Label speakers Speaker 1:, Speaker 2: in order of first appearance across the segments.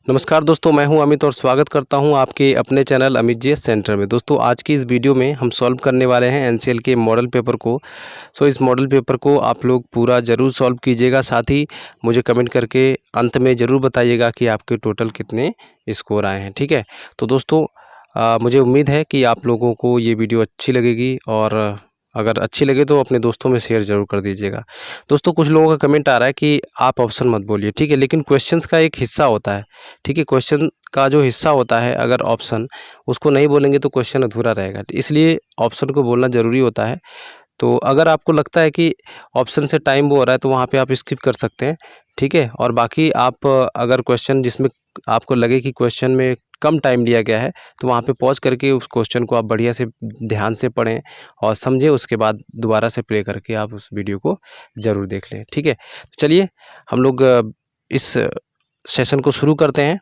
Speaker 1: नमस्कार दोस्तों, मैं हूं अमित और स्वागत करता हूं आपके अपने चैनल अमित जीएस सेंटर में। दोस्तों, आज की इस वीडियो में हम सॉल्व करने वाले हैं एनसीएल के मॉडल पेपर को। इस मॉडल पेपर को आप लोग पूरा ज़रूर सॉल्व कीजिएगा। साथ ही मुझे कमेंट करके अंत में ज़रूर बताइएगा कि आपके टोटल कितने स्कोर आए हैं। ठीक है, तो दोस्तों मुझे उम्मीद है कि आप लोगों को ये वीडियो अच्छी लगेगी और अगर अच्छी लगे तो अपने दोस्तों में शेयर ज़रूर कर दीजिएगा। दोस्तों, कुछ लोगों का कमेंट आ रहा है कि आप ऑप्शन मत बोलिए, ठीक है, लेकिन क्वेश्चंस का एक हिस्सा होता है। ठीक है, क्वेश्चन का जो हिस्सा होता है, अगर ऑप्शन उसको नहीं बोलेंगे तो क्वेश्चन अधूरा रहेगा, इसलिए ऑप्शन को बोलना ज़रूरी होता है। तो अगर आपको लगता है कि ऑप्शन से टाइम वो हो रहा है तो वहाँ पे आप स्किप कर सकते हैं। ठीक है, और बाकी आप अगर क्वेश्चन जिसमें आपको लगे कि क्वेश्चन में कम टाइम लिया गया है तो वहाँ पे पॉज करके उस क्वेश्चन को आप बढ़िया से ध्यान से पढ़ें और समझें। उसके बाद दोबारा से प्ले करके आप उस वीडियो को ज़रूर देख लें। ठीक है, तो चलिए हम लोग इस सेशन को शुरू करते हैं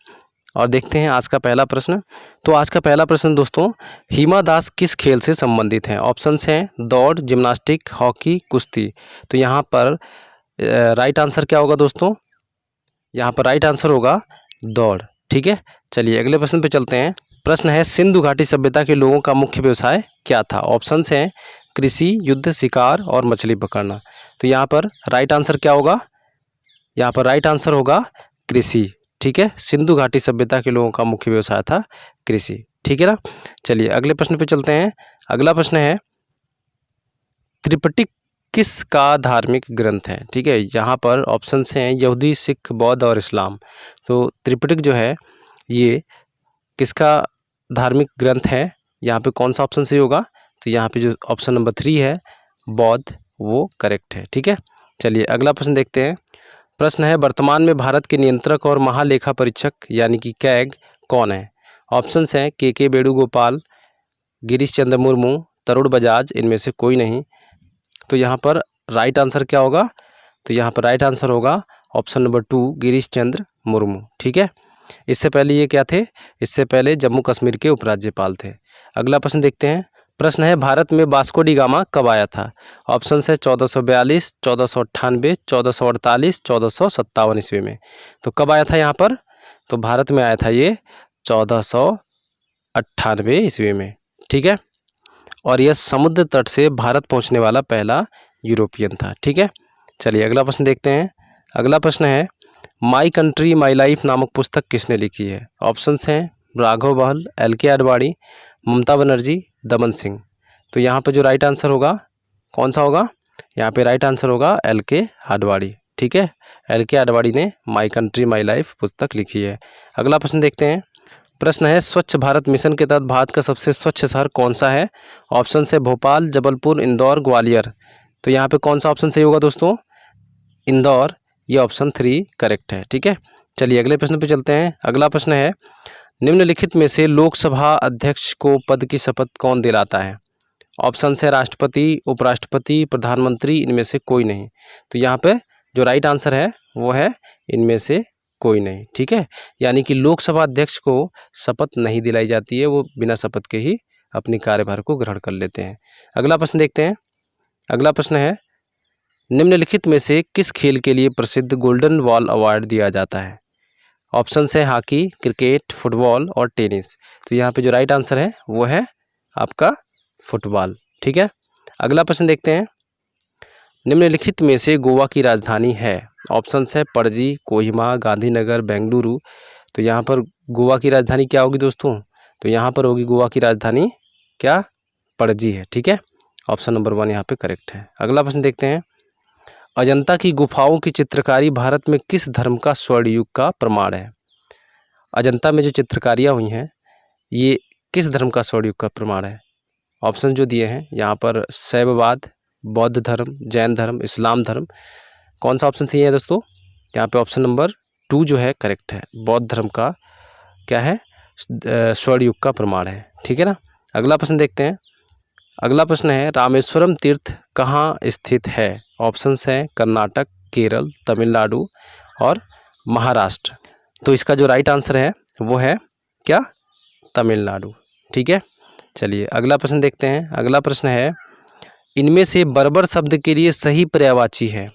Speaker 1: और देखते हैं आज का पहला प्रश्न। तो आज का पहला प्रश्न दोस्तों, हिमा दास किस खेल से संबंधित हैं? ऑप्शंस हैं दौड़, जिम्नास्टिक, हॉकी, कुश्ती। तो यहाँ पर राइट आंसर क्या होगा दोस्तों? यहाँ पर राइट आंसर होगा दौड़। ठीक है, चलिए अगले प्रश्न पे चलते हैं। प्रश्न है, सिंधु घाटी सभ्यता के लोगों का मुख्य व्यवसाय क्या था? ऑप्शंस हैं कृषि, युद्ध, शिकार और मछली पकड़ना। तो यहाँ पर राइट आंसर क्या होगा? यहाँ पर राइट आंसर होगा कृषि। ठीक है, सिंधु घाटी सभ्यता के लोगों का मुख्य व्यवसाय था कृषि। ठीक है ना, चलिए अगले प्रश्न पे चलते हैं। अगला प्रश्न है, त्रिपिटक किसका धार्मिक ग्रंथ है? ठीक है, यहाँ पर ऑप्शंस हैं यहूदी, सिख, बौद्ध और इस्लाम। तो त्रिपिटक जो है ये किसका धार्मिक ग्रंथ है? यहाँ पे कौन सा ऑप्शन सही होगा? तो यहाँ पे जो ऑप्शन नंबर 3 है बौद्ध, वो करेक्ट है। ठीक है, चलिए अगला प्रश्न देखते हैं। प्रश्न है, वर्तमान में भारत के नियंत्रक और महालेखा परीक्षक यानी कि कैग कौन है? ऑप्शंस हैं के वेणुगोपाल, गिरीश चंद्र मुर्मू, तरुण बजाज, इनमें से कोई नहीं। तो यहाँ पर राइट आंसर क्या होगा? तो यहाँ पर राइट आंसर होगा ऑप्शन नंबर 2 गिरीश चंद्र मुर्मू। ठीक है, इससे पहले ये क्या थे? इससे पहले जम्मू कश्मीर के उपराज्यपाल थे। अगला प्रश्न देखते हैं। प्रश्न है, भारत में वास्को डी गामा कब आया था? ऑप्शन है 1442, 1498, 1448, 1457 ईस्वी में। तो कब आया था यहाँ पर? तो भारत में आया था ये 1498 ईस्वी में। ठीक है, और यह समुद्र तट से भारत पहुंचने वाला पहला यूरोपियन था। ठीक है, चलिए अगला प्रश्न देखते हैं। अगला प्रश्न है, माई कंट्री माई लाइफ नामक पुस्तक किसने लिखी है? ऑप्शंस हैं राघव बहल, LK आडवाणी, ममता बनर्जी, दमन सिंह। तो यहाँ पे जो राइट आंसर होगा कौन सा होगा? यहाँ पे राइट आंसर होगा LK आडवाणी। ठीक है, LK आडवाणी ने माई कंट्री माई लाइफ पुस्तक लिखी है। अगला प्रश्न देखते हैं। प्रश्न है, स्वच्छ भारत मिशन के तहत भारत का सबसे स्वच्छ शहर कौन सा है? ऑप्शन है भोपाल, जबलपुर, इंदौर, ग्वालियर। तो यहाँ पे कौन सा ऑप्शन सही होगा दोस्तों? इंदौर, ये ऑप्शन 3 करेक्ट है। ठीक है, चलिए अगले प्रश्न पे चलते हैं। अगला प्रश्न है, निम्नलिखित में से लोकसभा अध्यक्ष को पद की शपथ कौन दिलाता है? ऑप्शन है राष्ट्रपति, उपराष्ट्रपति, प्रधानमंत्री, इनमें से कोई नहीं। तो यहाँ पे जो राइट आंसर है वो है इनमें से कोई नहीं। ठीक है, यानी कि लोकसभा अध्यक्ष को शपथ नहीं दिलाई जाती है, वो बिना शपथ के ही अपनी कार्यभार को ग्रहण कर लेते हैं। अगला प्रश्न देखते हैं। अगला प्रश्न है, निम्नलिखित में से किस खेल के लिए प्रसिद्ध गोल्डन बॉल अवार्ड दिया जाता है? ऑप्शन है हॉकी, क्रिकेट, फुटबॉल और टेनिस। तो यहाँ पे जो राइट आंसर है वो है आपका फुटबॉल। ठीक है, अगला प्रश्न देखते हैं। निम्नलिखित में से गोवा की राजधानी है? ऑप्शन है पणजी, कोहिमा, गांधीनगर, बेंगलुरु। तो यहाँ पर गोवा की राजधानी क्या होगी दोस्तों? तो यहाँ पर होगी गोवा की राजधानी क्या? पणजी है। ठीक है, ऑप्शन नंबर 1 यहाँ पे करेक्ट है। अगला प्रश्न देखते हैं। अजंता की गुफाओं की चित्रकारी भारत में किस धर्म का स्वर्ण युग का प्रमाण है? अजंता में जो चित्रकारियाँ हुई हैं ये किस धर्म का स्वर्ण युग का प्रमाण है? ऑप्शन जो दिए हैं यहाँ पर शैववाद, बौद्ध धर्म, जैन धर्म, इस्लाम धर्म। कौन सा ऑप्शन सही है दोस्तों? यहाँ पे ऑप्शन नंबर 2 जो है करेक्ट है, बौद्ध धर्म का क्या है? स्वर्ण युग का प्रमाण है। ठीक है ना, अगला प्रश्न देखते हैं। अगला प्रश्न है, रामेश्वरम तीर्थ कहाँ स्थित है? ऑप्शंस हैं कर्नाटक, केरल, तमिलनाडु और महाराष्ट्र। तो इसका जो राइट आंसर है वो है क्या? तमिलनाडु। ठीक है, चलिए अगला प्रश्न देखते हैं। अगला प्रश्न है, इनमें से बर्बर शब्द के लिए सही पर्यायवाची है?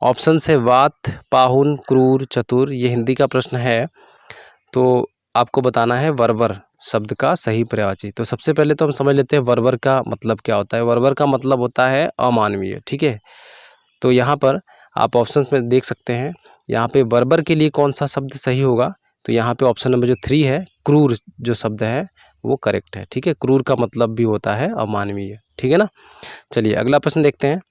Speaker 1: ऑप्शन से वात, पाहुन, क्रूर, चतुर। ये हिंदी का प्रश्न है, तो आपको बताना है वरवर शब्द का सही पर्यायवाची। तो सबसे पहले तो हम समझ लेते हैं वरवर का मतलब क्या होता है। वरवर का मतलब होता है अमानवीय, ठीक है। तो यहाँ पर आप ऑप्शन में देख सकते हैं, यहाँ पे वरवर के लिए कौन सा शब्द सही होगा। तो यहाँ पे ऑप्शन नंबर जो 3 है, क्रूर जो शब्द है वो करेक्ट है, ठीक है। क्रूर का मतलब भी होता है अमानवीय, ठीक है ना। चलिए अगला प्रश्न देखते हैं।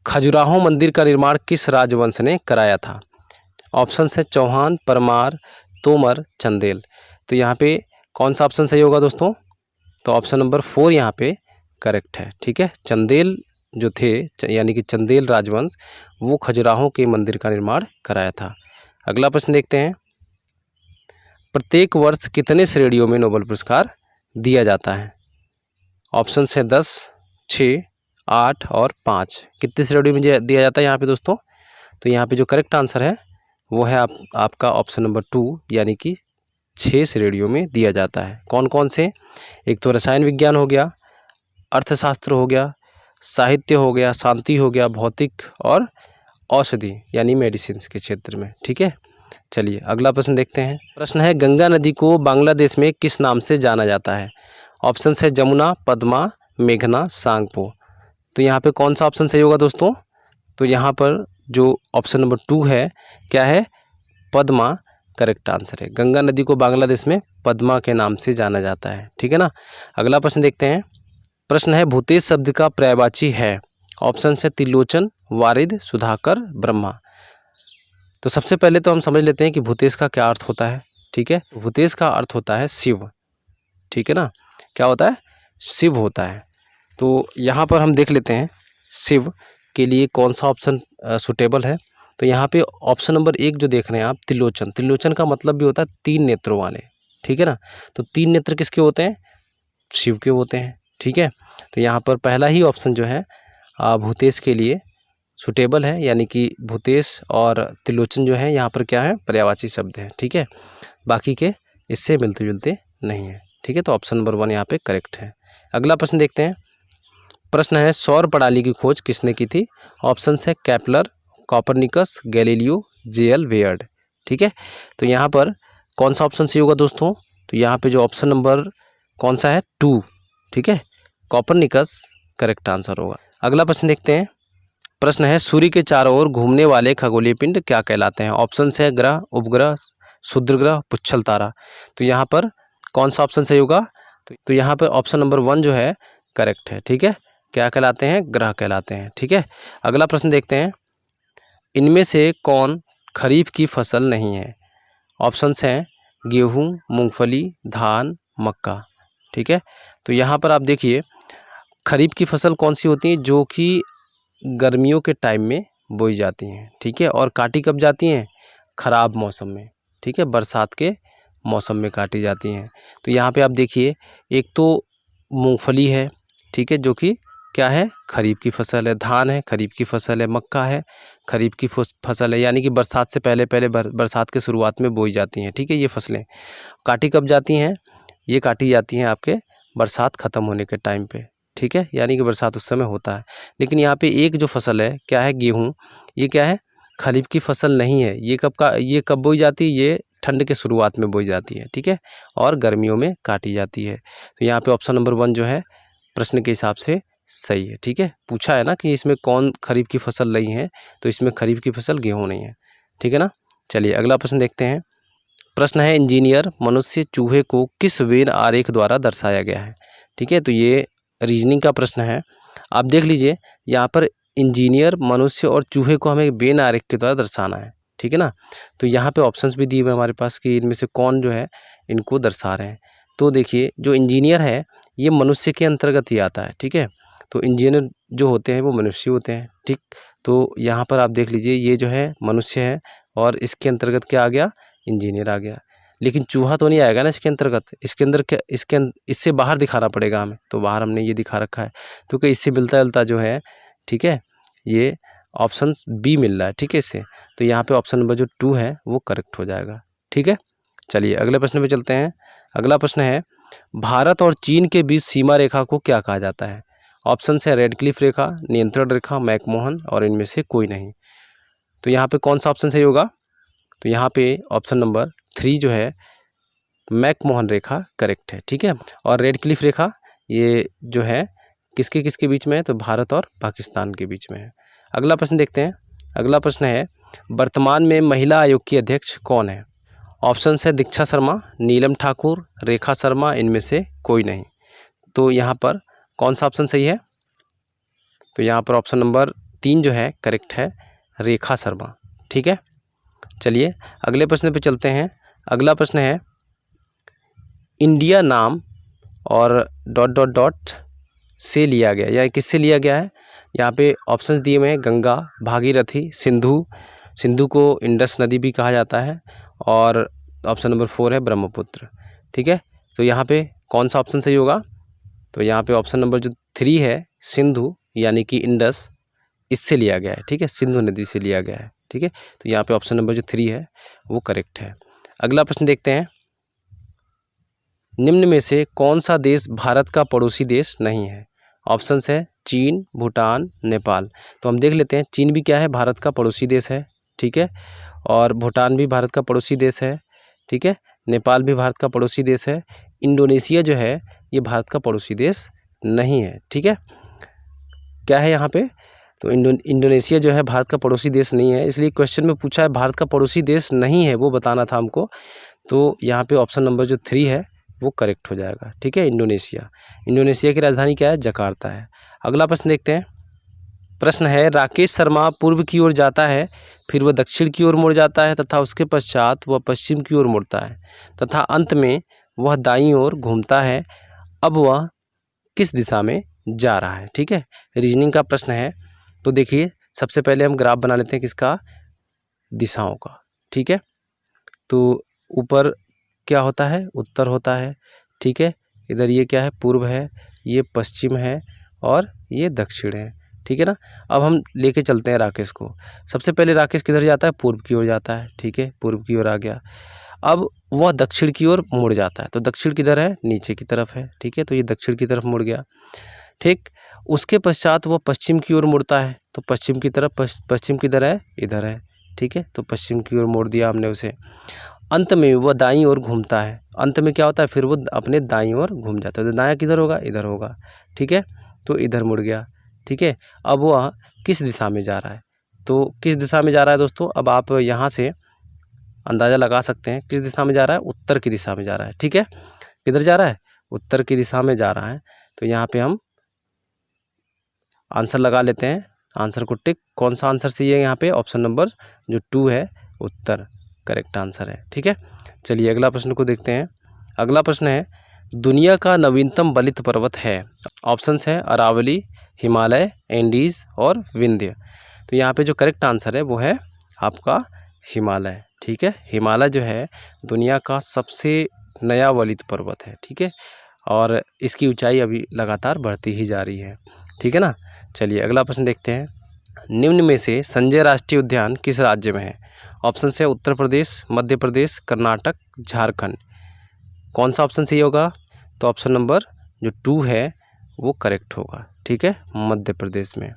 Speaker 1: खजुराहो मंदिर का निर्माण किस राजवंश ने कराया था। ऑप्शन है चौहान, परमार, तोमर, चंदेल। तो यहाँ पे कौन सा ऑप्शन सही होगा दोस्तों। तो ऑप्शन नंबर 4 यहाँ पे करेक्ट है, ठीक है। चंदेल जो थे यानी कि चंदेल राजवंश, वो खजुराहो के मंदिर का निर्माण कराया था। अगला प्रश्न देखते हैं। प्रत्येक वर्ष कितने श्रेणियों में नोबेल पुरस्कार दिया जाता है। ऑप्शन है 10, 6, 8 और 5। कितनी श्रेणियों में दिया जाता है यहाँ पे दोस्तों। तो यहाँ पे जो करेक्ट आंसर है वो है आपका ऑप्शन नंबर 2 यानी कि 6 श्रेणियों में दिया जाता है। कौन कौन से। एक तो रसायन विज्ञान हो गया, अर्थशास्त्र हो गया, साहित्य हो गया, शांति हो गया, भौतिक और औषधि यानी मेडिसिन के क्षेत्र में, ठीक है। चलिए अगला प्रश्न देखते हैं। प्रश्न है गंगा नदी को बांग्लादेश में किस नाम से जाना जाता है। ऑप्शन है जमुना, पद्मा, मेघना, सांगपो। तो यहाँ पे कौन सा ऑप्शन सही होगा दोस्तों। तो यहाँ पर जो ऑप्शन नंबर 2 है क्या है, पद्मा करेक्ट आंसर है। गंगा नदी को बांग्लादेश में पद्मा के नाम से जाना जाता है, ठीक है ना। अगला प्रश्न देखते हैं। प्रश्न है भूतेश शब्द का पर्यायवाची है। ऑप्शन है त्रिलोचन, वारिद, सुधाकर, ब्रह्मा। तो सबसे पहले तो हम समझ लेते हैं कि भूतेश का क्या अर्थ होता है, ठीक है। भूतेश का अर्थ होता है शिव, ठीक है ना। क्या होता है, शिव होता है। तो यहाँ पर हम देख लेते हैं शिव के लिए कौन सा ऑप्शन सुटेबल है। तो यहाँ पे ऑप्शन नंबर 1 जो देख रहे हैं आप, त्रिलोचन। त्रिलोचन का मतलब भी होता है 3 नेत्रों वाले, ठीक है ना। तो 3 नेत्र किसके होते हैं, शिव के होते हैं, ठीक है। तो यहाँ पर पहला ही ऑप्शन जो है भूतेश के लिए सुटेबल है, यानी कि भूतेश और त्रिलोचन जो है यहाँ पर क्या है, पर्यायवाची शब्द है, ठीक है। बाकी के इससे मिलते जुलते नहीं है, ठीक है। तो ऑप्शन नंबर 1 यहाँ पे करेक्ट है। अगला प्रश्न देखते हैं। प्रश्न है सौर प्रणाली की खोज किसने की थी। ऑप्शन है केपलर, कॉपरनिकस, गैलीलियो, जे.एल. वेयर्ड, ठीक है। तो यहाँ पर कौन सा ऑप्शन सही होगा दोस्तों। तो यहाँ पे जो ऑप्शन नंबर कौन सा है, 2, ठीक है, कॉपरनिकस करेक्ट आंसर होगा। अगला प्रश्न देखते हैं। प्रश्न है सूर्य के चारों ओर घूमने वाले खगोलीय पिंड क्या कहलाते हैं। ऑप्शन है ग्रह, उपग्रह, क्षुद्रग्रह, पुच्छल तारा। तो यहाँ पर कौन सा ऑप्शन सही होगा। तो यहाँ पर ऑप्शन नंबर 1 जो है करेक्ट है, ठीक है। क्या कहलाते हैं, ग्रह कहलाते हैं, ठीक है। अगला प्रश्न देखते हैं। इनमें से कौन खरीफ की फसल नहीं है। ऑप्शंस हैं गेहूं, मूंगफली, धान, मक्का, ठीक है। तो यहाँ पर आप देखिए खरीफ की फसल कौन सी होती है, जो कि गर्मियों के टाइम में बोई जाती हैं, ठीक है। और काटी कब जाती हैं, ख़राब मौसम में, ठीक है, बरसात के मौसम में काटी जाती हैं। तो यहाँ पे आप देखिए एक तो मूंगफली है, ठीक है, जो कि क्या है, खरीफ की फसल है। धान है, खरीफ की फसल है। मक्का है, खरीफ की फसल है, यानी कि बरसात से पहले पहले बरसात के शुरुआत में बोई जाती हैं, ठीक है। ये फसलें काटी कब जाती हैं, ये काटी जाती हैं आपके बरसात ख़त्म होने के टाइम पे, ठीक है, यानी कि बरसात उस समय होता है। लेकिन यहाँ पे एक जो फसल है क्या है, गेहूँ, ये क्या है, खरीफ की फसल नहीं है। ये कब बोई जाती है, ये ठंड के शुरुआत में बोई जाती है, ठीक है, और गर्मियों में काटी जाती है। तो यहाँ पे ऑप्शन नंबर 1 जो है प्रश्न के हिसाब से सही है, ठीक है। पूछा है ना कि इसमें कौन खरीफ की फसल नहीं है, तो इसमें खरीफ की फसल गेहूँ नहीं है, ठीक है ना। चलिए अगला प्रश्न देखते हैं। प्रश्न है इंजीनियर, मनुष्य, चूहे को किस वेन आरेख द्वारा दर्शाया गया है, ठीक है। तो ये रीजनिंग का प्रश्न है। आप देख लीजिए यहाँ पर इंजीनियर, मनुष्य और चूहे को हमें वेन आरेख के द्वारा दर्शाना है, ठीक है ना। तो यहाँ पे ऑप्शंस भी दिए हुए हमारे पास कि इनमें से कौन जो है इनको दर्शा रहे हैं। तो देखिए जो इंजीनियर है ये मनुष्य के अंतर्गत ही आता है, ठीक है। तो इंजीनियर जो होते हैं वो मनुष्य होते हैं, ठीक। तो यहाँ पर आप देख लीजिए ये जो है मनुष्य है और इसके अंतर्गत क्या आ गया, इंजीनियर आ गया। लेकिन चूहा तो नहीं आएगा ना इसके अंतर्गत, इसके अंदर क्या, इससे बाहर दिखाना पड़ेगा हमें। तो बाहर हमने ये दिखा रखा है, तो कि इससे मिलता जुलता जो है, ठीक है, ये ऑप्शन बी मिल रहा है, ठीक है इससे। तो यहाँ पे ऑप्शन नंबर जो 2 है वो करेक्ट हो जाएगा, ठीक है। चलिए अगले प्रश्न पे चलते हैं। अगला प्रश्न है भारत और चीन के बीच सीमा रेखा को क्या कहा जाता है। ऑप्शन है रेड क्लिफ रेखा, नियंत्रण रेखा, मैकमोहन और इनमें से कोई नहीं। तो यहाँ पे कौन सा ऑप्शन सही होगा? तो यहाँ पे ऑप्शन नंबर 3 जो है मैकमोहन रेखा करेक्ट है, ठीक है। और रेड क्लिफ रेखा ये जो है किसके किसके बीच में है? तो भारत और पाकिस्तान के बीच में है। अगला प्रश्न देखते हैं। अगला प्रश्न है वर्तमान में महिला आयोग की अध्यक्ष कौन है? ऑप्शन है दीक्षा शर्मा, नीलम ठाकुर, रेखा शर्मा, इनमें से कोई नहीं। तो यहाँ पर कौन सा ऑप्शन सही है? तो यहाँ पर ऑप्शन नंबर 3 जो है करेक्ट है, रेखा शर्मा, ठीक है। चलिए अगले प्रश्न पे चलते हैं। अगला प्रश्न है इंडिया नाम और डॉट डॉट डॉट से लिया गया या किससे लिया गया है? यहाँ पे ऑप्शंस दिए हुए हैं गंगा, भागीरथी, सिंधु, सिंधु को इंडस नदी भी कहा जाता है, और ऑप्शन नंबर 4 है ब्रह्मपुत्र, ठीक है। तो यहाँ पे कौन सा ऑप्शन सही होगा? तो यहाँ पे ऑप्शन नंबर जो 3 है सिंधु यानी कि इंडस, इससे लिया गया है, ठीक है, सिंधु नदी से लिया गया है, ठीक है। तो यहाँ पे ऑप्शन नंबर जो 3 है वो करेक्ट है। अगला प्रश्न देखते हैं। निम्न में से कौन सा देश भारत का पड़ोसी देश नहीं है? ऑप्शंस है चीन, भूटान, नेपाल। तो हम देख लेते हैं, चीन भी क्या है? भारत का पड़ोसी देश है, ठीक है। और भूटान भी भारत का पड़ोसी देश है, ठीक है। नेपाल भी भारत का पड़ोसी देश है। इंडोनेशिया जो है ये भारत का पड़ोसी देश नहीं है, ठीक है। क्या है यहाँ पे? तो इंडोनेशिया जो है भारत का पड़ोसी देश नहीं है, इसलिए क्वेश्चन में पूछा है भारत का पड़ोसी देश नहीं है, वो बताना था हमको। तो यहाँ पे ऑप्शन नंबर जो 3 है वो करेक्ट हो जाएगा, ठीक है। इंडोनेशिया, इंडोनेशिया की राजधानी क्या है? जकार्ता है। अगला प्रश्न देखते हैं। प्रश्न है राकेश शर्मा पूर्व की ओर जाता है, फिर वह दक्षिण की ओर मुड़ जाता है तथा उसके पश्चात वह पश्चिम की ओर मुड़ता है तथा अंत में वह दाईं ओर घूमता है, अब वह किस दिशा में जा रहा है? ठीक है, रीजनिंग का प्रश्न है। तो देखिए सबसे पहले हम ग्राफ बना लेते हैं किसका? दिशाओं का, ठीक है। तो ऊपर क्या होता है? उत्तर होता है, ठीक है। इधर ये क्या है? पूर्व है, ये पश्चिम है और ये दक्षिण है, ठीक है ना। अब हम लेके चलते हैं राकेश को। सबसे पहले राकेश किधर जाता है? पूर्व की ओर जाता है, ठीक है, पूर्व की ओर आ गया। अब वह दक्षिण की ओर मुड़ जाता है, तो दक्षिण किधर है? नीचे की तरफ है, ठीक है। तो ये दक्षिण की तरफ मुड़ गया, ठीक। उसके पश्चात वह पश्चिम की ओर मुड़ता है, तो पश्चिम की तरफ, पश्चिम किधर है? इधर है, ठीक है। तो पश्चिम की ओर मोड़ दिया हमने उसे। अंत में वह दाईं ओर घूमता है, अंत में क्या होता है? फिर वो अपने दाईं ओर घूम जाता है। तो दायां किधर होगा? इधर होगा, ठीक है। तो इधर मुड़ गया, ठीक है। अब वह किस दिशा में जा रहा है? तो किस दिशा में जा रहा है दोस्तों? अब आप यहाँ से अंदाज़ा लगा सकते हैं किस दिशा में जा रहा है। उत्तर की दिशा में जा रहा है, ठीक है। किधर जा रहा है? उत्तर की दिशा में जा रहा है। तो यहाँ पे हम आंसर लगा लेते हैं, आंसर को टिक। कौन सा आंसर सही है यहाँ पे? ऑप्शन नंबर जो 2 है, उत्तर करेक्ट आंसर है, ठीक है। चलिए अगला प्रश्न को देखते हैं। अगला प्रश्न है दुनिया का नवीनतम बलित पर्वत है। ऑप्शंस है अरावली, हिमालय, एंडीज और विंध्य। तो यहाँ पे जो करेक्ट आंसर है वो है आपका हिमालय, ठीक है। हिमालय जो है दुनिया का सबसे नया बलित पर्वत है, ठीक है। और इसकी ऊंचाई अभी लगातार बढ़ती ही जा रही है, ठीक है ना। चलिए अगला प्रश्न देखते हैं। निम्न में से संजय राष्ट्रीय उद्यान किस राज्य में है? ऑप्शन है उत्तर प्रदेश, मध्य प्रदेश, कर्नाटक, झारखंड। कौन सा ऑप्शन सही होगा? तो ऑप्शन नंबर जो 2 है वो करेक्ट होगा, ठीक है, मध्य प्रदेश में।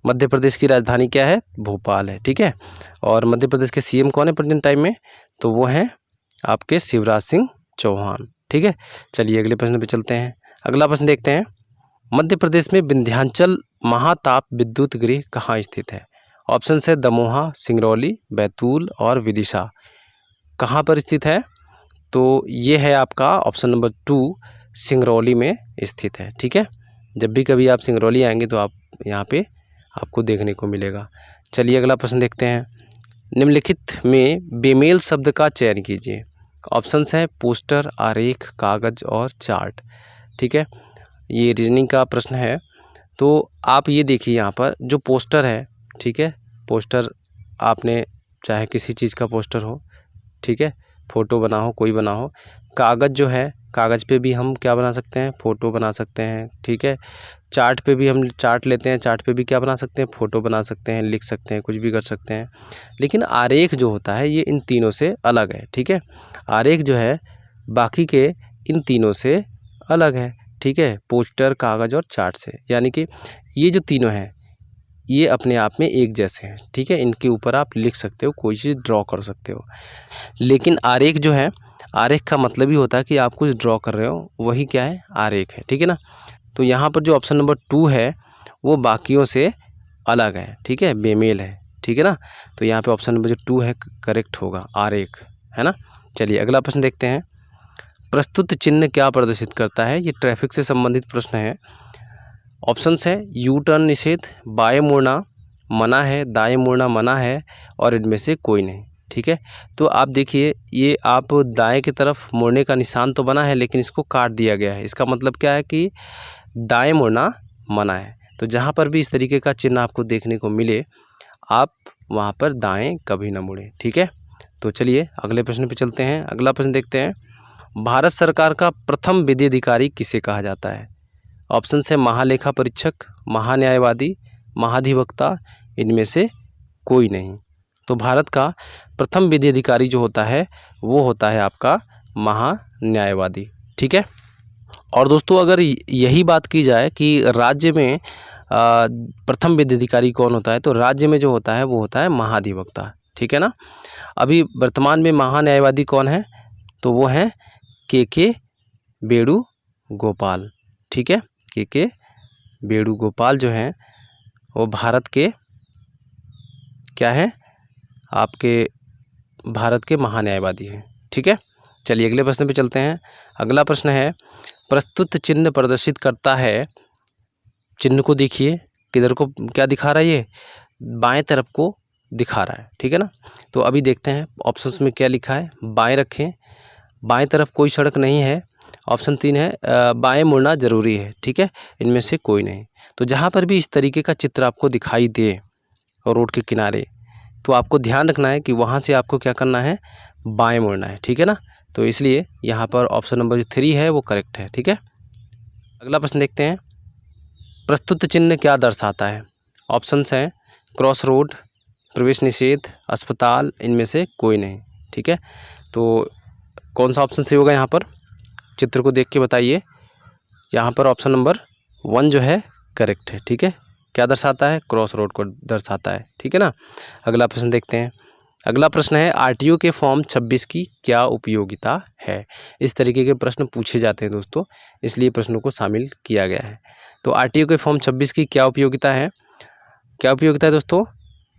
Speaker 1: मध्य प्रदेश की राजधानी क्या है? भोपाल है, ठीक है। और मध्य प्रदेश के सीएम कौन है प्रेजेंट टाइम में? तो वो हैं आपके शिवराज सिंह चौहान, ठीक है। चलिए अगले प्रश्न पे चलते हैं। अगला प्रश्न देखते हैं। मध्य प्रदेश में विंध्याचल महाताप विद्युत गृह कहाँ स्थित है? ऑप्शन है दमोहा, सिंगरौली, बैतूल और विदिशा। कहाँ पर स्थित है? तो ये है आपका ऑप्शन नंबर 2 सिंगरौली में स्थित है, ठीक है। जब भी कभी आप सिंगरौली आएंगे तो आप यहाँ पे आपको देखने को मिलेगा। चलिए अगला प्रश्न देखते हैं। निम्नलिखित में बेमेल शब्द का चयन कीजिए। ऑप्शंस हैं पोस्टर, आरेख, कागज और चार्ट, ठीक है। ये रीजनिंग का प्रश्न है। तो आप ये देखिए यहाँ पर जो पोस्टर है, ठीक है, पोस्टर आपने चाहे किसी चीज़ का पोस्टर हो, ठीक है, फ़ोटो बना हो, कोई बना हो। कागज़ जो है, कागज़ पे भी हम क्या बना सकते हैं? फ़ोटो बना सकते हैं, ठीक है। चार्ट पे भी हम चार्ट लेते हैं, चार्ट पे भी क्या बना सकते हैं? फ़ोटो बना सकते हैं, लिख सकते हैं, कुछ भी कर सकते हैं। लेकिन आरेख जो होता है ये इन तीनों से अलग है, ठीक है। आरेख जो है बाकी के इन तीनों से अलग है, ठीक है, पोस्टर, कागज़ और चार्ट से। यानी कि ये जो तीनों हैं ये अपने आप में एक जैसे हैं, ठीक है। इनके ऊपर आप लिख सकते हो, कोई चीज़ ड्रॉ कर सकते हो। लेकिन आरेख जो है, आरेख का मतलब ही होता है कि आप कुछ ड्रॉ कर रहे हो, वही क्या है, आरेख है, ठीक है ना। तो यहाँ पर जो ऑप्शन नंबर 2 है वो बाकियों से अलग है, ठीक है, बेमेल है, ठीक है ना। तो यहाँ पे ऑप्शन नंबर जो 2 है करेक्ट होगा, आरेख, है ना। चलिए अगला प्रश्न देखते हैं। प्रस्तुत चिन्ह क्या प्रदर्शित करता है? ये ट्रैफिक से संबंधित प्रश्न है। ऑप्शंस है यू टर्न निषेध, बाएं मुड़ना मना है, दाएं मुड़ना मना है और इनमें से कोई नहीं, ठीक है। तो आप देखिए, ये आप दाएं की तरफ मुड़ने का निशान तो बना है लेकिन इसको काट दिया गया है। इसका मतलब क्या है कि दाएं मुड़ना मना है। तो जहाँ पर भी इस तरीके का चिन्ह आपको देखने को मिले, आप वहाँ पर दाएं कभी ना मुड़ें, ठीक है। तो चलिए अगले प्रश्न पे चलते हैं। अगला प्रश्न देखते हैं। भारत सरकार का प्रथम विधि अधिकारी किसे कहा जाता है? ऑप्शन है महालेखा परीक्षक, महान्यायवादी, महाधिवक्ता, इनमें से कोई नहीं। तो भारत का प्रथम विधि अधिकारी जो होता है वो होता है आपका महान्यायवादी, ठीक है। और दोस्तों अगर यही बात की जाए कि राज्य में प्रथम विधि अधिकारी कौन होता है, तो राज्य में जो होता है वो होता है महाधिवक्ता, ठीक है ना। अभी वर्तमान में महान्यायवादी कौन है? तो वो हैं के वेणुगोपाल, ठीक है। के वेणुगोपाल जो हैं वो भारत के क्या है, आपके भारत के महान्यायवादी हैं, ठीक है। चलिए अगले प्रश्न पे चलते हैं। अगला प्रश्न है, प्रस्तुत चिन्ह प्रदर्शित करता है, चिन्ह को देखिए किधर को क्या दिखा रहा है, ये बाएं तरफ को दिखा रहा है, ठीक है ना। तो अभी देखते हैं ऑप्शंस में क्या लिखा है। बाएं रखें, बाएं तरफ कोई सड़क नहीं है। ऑप्शन 3 है बाएं मुड़ना जरूरी है, ठीक है, इनमें से कोई नहीं। तो जहाँ पर भी इस तरीके का चित्र आपको दिखाई दे रोड के किनारे, तो आपको ध्यान रखना है कि वहाँ से आपको क्या करना है, बाएं मुड़ना है, ठीक है ना। तो इसलिए यहाँ पर ऑप्शन नंबर जो 3 है वो करेक्ट है, ठीक है। अगला प्रश्न देखते हैं। प्रस्तुत चिन्ह क्या दर्शाता है? ऑप्शंस हैं क्रॉस रोड, प्रवेश निषेध, अस्पताल, इनमें से कोई नहीं, ठीक है। तो कौन सा ऑप्शन सही होगा यहाँ पर, चित्र को देख के बताइए। यहाँ पर ऑप्शन नंबर 1 जो है करेक्ट है, ठीक है। क्या दर्शाता है? क्रॉस रोड को दर्शाता है, ठीक है ना। अगला प्रश्न देखते हैं। अगला प्रश्न है, आरटीओ के फॉर्म 26 की क्या उपयोगिता है? इस तरीके के प्रश्न पूछे जाते हैं दोस्तों, इसलिए प्रश्नों को शामिल किया गया है। तो आरटीओ के फॉर्म 26 की क्या उपयोगिता है? क्या उपयोगिता है दोस्तों?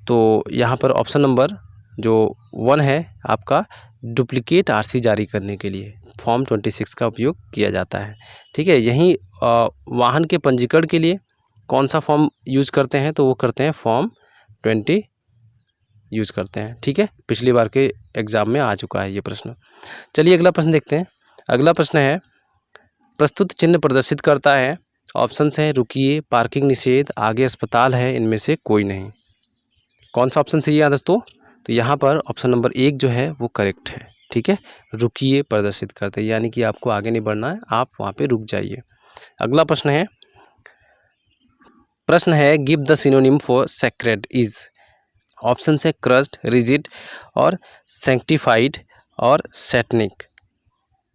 Speaker 1: तो यहाँ पर ऑप्शन नंबर जो 1 है आपका, डुप्लीकेट आरसी जारी करने के लिए फॉर्म 26 का उपयोग किया जाता है, ठीक है। यहीं वाहन के पंजीकरण के लिए कौन सा फॉर्म यूज़ करते हैं? तो वो करते हैं फॉर्म 20 यूज़ करते हैं, ठीक है। पिछली बार के एग्ज़ाम में आ चुका है ये प्रश्न। चलिए अगला प्रश्न देखते हैं। अगला प्रश्न है, प्रस्तुत चिन्ह प्रदर्शित करता है, ऑप्शंस हैं रुकिए, पार्किंग निषेध, आगे अस्पताल है, इनमें से कोई नहीं। कौन सा ऑप्शन सही है दोस्तों? तो यहाँ पर ऑप्शन नंबर 1 जो है वो करेक्ट है, ठीक है। रुकिए प्रदर्शित करते हैं, यानी कि आपको आगे नहीं बढ़ना है, आप वहाँ पे रुक जाइए। अगला प्रश्न है give the synonym for sacred is. Option है क्रस्ड, रिजिड और सैंक्टिफाइड और सैटनिक।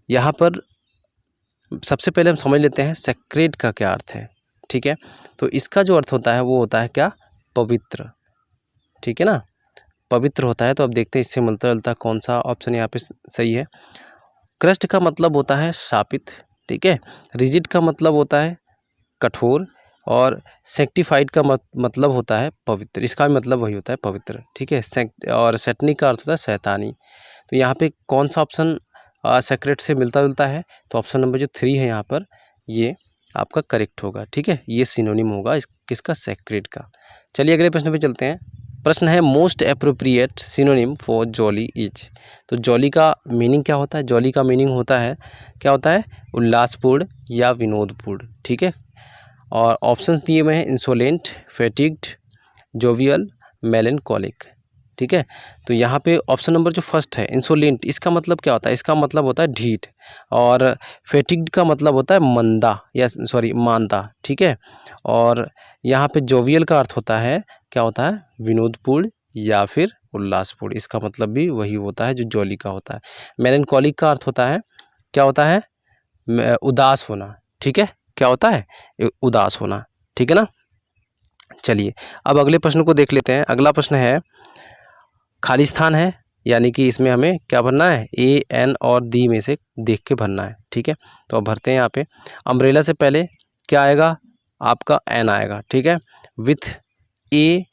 Speaker 1: यहाँ पर सबसे पहले हम समझ लेते हैं सेक्रेड का क्या अर्थ है, ठीक है। तो इसका जो अर्थ होता है वो होता है क्या, पवित्र, ठीक है ना, पवित्र होता है। तो अब देखते हैं इससे मिलता जुलता कौन सा ऑप्शन यहाँ पे सही है। क्रस्ट का मतलब होता है शापित, ठीक है। रिजिड का मतलब होता है कठोर और सेक्टिफाइड का मतलब होता है पवित्र, इसका भी मतलब वही होता है पवित्र, ठीक है। और सैटनिक का अर्थ होता है शैतानी। तो यहाँ पे कौन सा ऑप्शन सेक्रेट से मिलता जुलता है? तो ऑप्शन नंबर जो 3 है यहाँ पर, ये आपका करेक्ट होगा, ठीक है। ये सिनोनिम होगा किसका, सेक्रेट का। चलिए अगले प्रश्न पे चलते हैं। प्रश्न है most appropriate synonym for jolly is. तो जॉली का मीनिंग क्या होता है? जॉली का मीनिंग होता है, क्या होता है, उल्लासपूर्ण या विनोदपूर्ण, ठीक है। और ऑप्शंस दिए हुए हैं इंसोलेंट, फैटिग्ड, जोवियल, मेलनकॉलिक, ठीक है। तो यहाँ पे ऑप्शन नंबर जो फर्स्ट है इंसोलेंट, इसका मतलब क्या होता है? इसका मतलब होता है ढीठ। और फैटिग्ड का मतलब होता है मंदा या सॉरी मांदा, ठीक है। और यहाँ पे जोवियल का अर्थ होता है, क्या होता है, विनोदपूर्ण या फिर उल्लासपूर्ण, इसका मतलब भी वही होता है जो जॉली का होता है। मेलनकॉलिक का अर्थ होता है, क्या होता है, उदास होना, ठीक है। क्या होता है, उदास होना, ठीक है ना। चलिए अब अगले प्रश्न को देख लेते हैं। अगला प्रश्न है, खाली स्थान है, यानी कि इसमें हमें क्या भरना है, ए, एन और डी में से देख के भरना है। ठीक है, तो अब भरते हैं यहाँ पे। अम्ब्रेला से पहले क्या आएगा, आपका एन आएगा। ठीक है, with a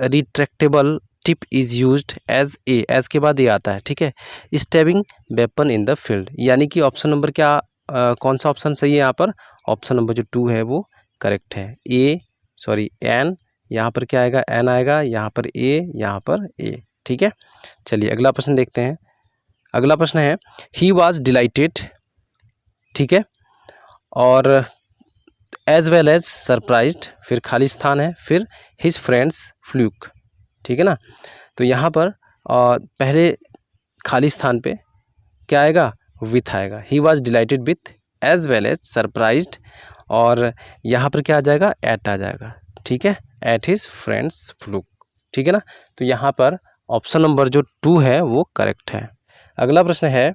Speaker 1: retractable tip is used as a, as के बाद ये आता है। ठीक है, stabbing weapon in the field, यानी कि ऑप्शन नंबर क्या कौन सा ऑप्शन सही है यहाँ पर, ऑप्शन नंबर जो 2 है वो करेक्ट है। एन, यहाँ पर क्या आएगा, एन आएगा, यहाँ पर ए, यहाँ पर ए। ठीक है, चलिए अगला प्रश्न देखते हैं। अगला प्रश्न है, ही वॉज डिलाइटेड, ठीक है, और एज वेल एज सरप्राइज्ड, फिर खाली स्थान है, फिर हिज फ्रेंड्स फ्लूक। ठीक है ना, तो यहाँ पर पहले खाली स्थान पे क्या आएगा, विथ आएगा। He was delighted with as well as surprised, और यहाँ पर क्या आ जाएगा, एट आ जाएगा। ठीक है, एट हिज फ्रेंड्स फ्लूक। ठीक है ना, तो यहाँ पर ऑप्शन नंबर जो 2 है वो करेक्ट है। अगला प्रश्न है,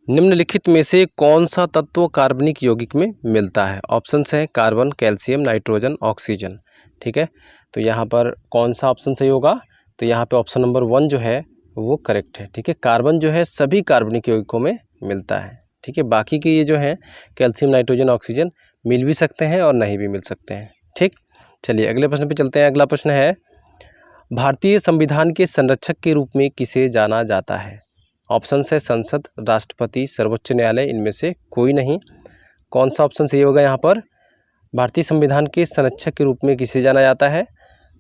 Speaker 1: निम्नलिखित में से कौन सा तत्व कार्बनिक यौगिक में मिलता है। ऑप्शंस हैं कार्बन, कैल्शियम, नाइट्रोजन, ऑक्सीजन। ठीक है, तो यहाँ पर कौन सा ऑप्शन सही होगा, तो यहाँ पे ऑप्शन नंबर 1 जो है वो करेक्ट है। ठीक है, कार्बन जो है सभी कार्बनिक यौगिकों में मिलता है। ठीक है, बाकी के ये जो है कैल्शियम, नाइट्रोजन, ऑक्सीजन मिल भी सकते हैं और नहीं भी मिल सकते हैं। ठीक, चलिए अगले प्रश्न पे चलते हैं। अगला प्रश्न है, भारतीय संविधान के संरक्षक के रूप में किसे जाना जाता है। ऑप्शन है संसद, राष्ट्रपति, सर्वोच्च न्यायालय, इनमें से कोई नहीं। कौन सा ऑप्शन सही होगा यहाँ पर, भारतीय संविधान के संरक्षक के रूप में किसे जाना जाता है,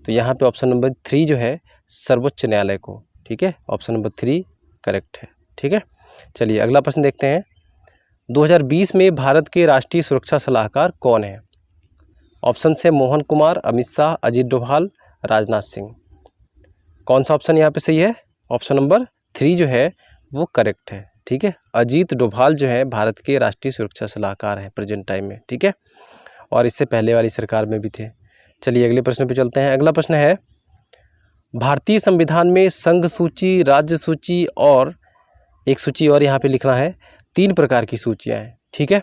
Speaker 1: तो यहाँ पे ऑप्शन नंबर 3 जो है सर्वोच्च न्यायालय को। ठीक है, ऑप्शन नंबर 3 करेक्ट है। ठीक है, चलिए अगला प्रश्न देखते हैं। 2020 में भारत के राष्ट्रीय सुरक्षा सलाहकार कौन है। ऑप्शन है मोहन कुमार, अमित शाह, अजीत डोभाल, राजनाथ सिंह। कौन सा ऑप्शन यहाँ पे सही है, ऑप्शन नंबर 3 जो है वो करेक्ट है। ठीक है, अजीत डोभाल जो है भारत के राष्ट्रीय सुरक्षा सलाहकार हैं प्रेजेंट टाइम में। ठीक है, और इससे पहले वाली सरकार में भी थे। चलिए अगले प्रश्न पे चलते हैं। अगला प्रश्न है, भारतीय संविधान में संघ सूची, राज्य सूची और एक सूची और यहाँ पे लिखना है, 3 प्रकार की सूचियाँ हैं। ठीक है,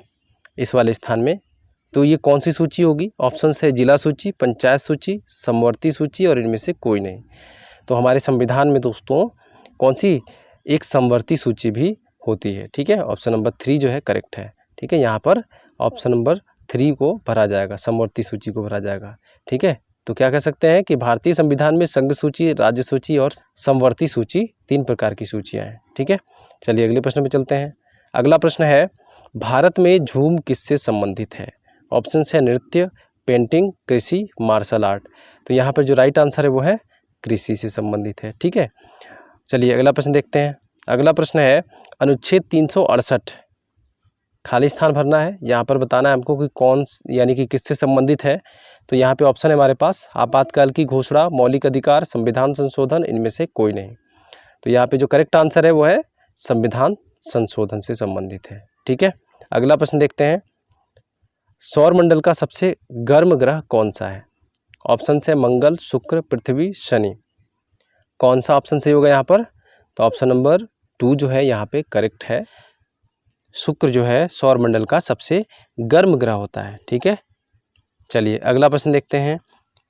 Speaker 1: इस वाले स्थान में, तो ये कौन सी सूची होगी। ऑप्शन है जिला सूची, पंचायत सूची, समवर्ती सूची और इनमें से कोई नहीं। तो हमारे संविधान में दोस्तों कौन सी, एक समवर्ती सूची भी होती है। ठीक है, ऑप्शन नंबर 3 जो है करेक्ट है। ठीक है, यहाँ पर ऑप्शन नंबर 3 को भरा जाएगा, समवर्ती सूची को भरा जाएगा। ठीक है, तो क्या कह सकते हैं कि भारतीय संविधान में संघ सूची, राज्य सूची और समवर्ती सूची 3 प्रकार की सूचियाँ हैं। ठीक है, चलिए अगले प्रश्न पे चलते हैं। अगला प्रश्न है, भारत में झूम किससे संबंधित है। ऑप्शन है नृत्य, पेंटिंग, कृषि, मार्शल आर्ट। तो यहाँ पर जो राइट आंसर है वो है कृषि से संबंधित है। ठीक है, चलिए अगला प्रश्न देखते हैं। अगला प्रश्न है, अनुच्छेद 368, खाली स्थान भरना है, यहाँ पर बताना है हमको कि कौन, यानी कि किससे संबंधित है। तो यहाँ पे ऑप्शन है हमारे पास, आपातकाल की घोषणा, मौलिक अधिकार, संविधान संशोधन, इनमें से कोई नहीं। तो यहाँ पे जो करेक्ट आंसर है वो है संविधान संशोधन से संबंधित है। ठीक है, अगला प्रश्न देखते हैं, सौरमंडल का सबसे गर्म ग्रह कौन सा है। ऑप्शन है मंगल, शुक्र, पृथ्वी, शनि। कौन सा ऑप्शन सही होगा यहाँ पर, तो ऑप्शन नंबर 2 जो है यहाँ पे करेक्ट है। शुक्र जो है सौरमंडल का सबसे गर्म ग्रह होता है। ठीक है, चलिए अगला प्रश्न देखते हैं।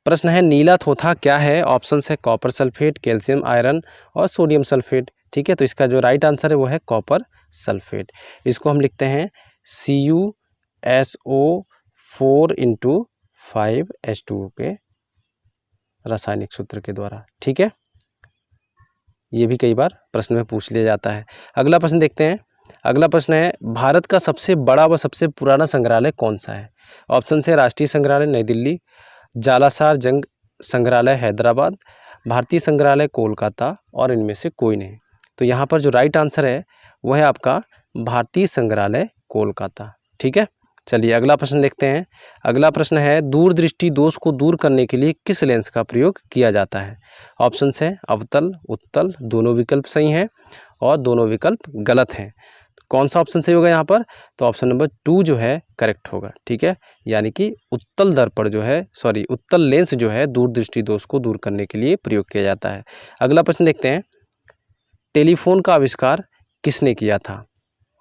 Speaker 1: प्रश्न है, नीला थोथा क्या है। ऑप्शन है कॉपर सल्फेट, कैल्शियम आयरन और सोडियम सल्फेट। ठीक है, तो इसका जो राइट आंसर है वो है कॉपर सल्फेट। इसको हम लिखते हैं CuSO4 × 5H2O के रासायनिक सूत्र के द्वारा। ठीक है, ये भी कई बार प्रश्न में पूछ लिया जाता है। अगला प्रश्न देखते हैं। अगला प्रश्न है, भारत का सबसे बड़ा व सबसे पुराना संग्रहालय कौन सा है। ऑप्शन है राष्ट्रीय संग्रहालय नई दिल्ली, जालासार जंग संग्रहालय हैदराबाद, भारतीय संग्रहालय कोलकाता और इनमें से कोई नहीं। तो यहाँ पर जो राइट आंसर है वह है आपका भारतीय संग्रहालय कोलकाता। ठीक है, चलिए अगला प्रश्न देखते हैं। अगला प्रश्न है, दूरदृष्टि दोष को दूर करने के लिए किस लेंस का प्रयोग किया जाता है। ऑप्शन है अवतल, उत्तल, दोनों विकल्प सही हैं और दोनों विकल्प गलत हैं। कौन सा ऑप्शन सही होगा यहाँ पर, तो ऑप्शन नंबर 2 जो है करेक्ट होगा। ठीक है, यानी कि उत्तल दर्पण जो है, उत्तल लेंस जो है दूरदृष्टि दोष को दूर करने के लिए प्रयोग किया जाता है। अगला प्रश्न देखते हैं, टेलीफोन का आविष्कार किसने किया था।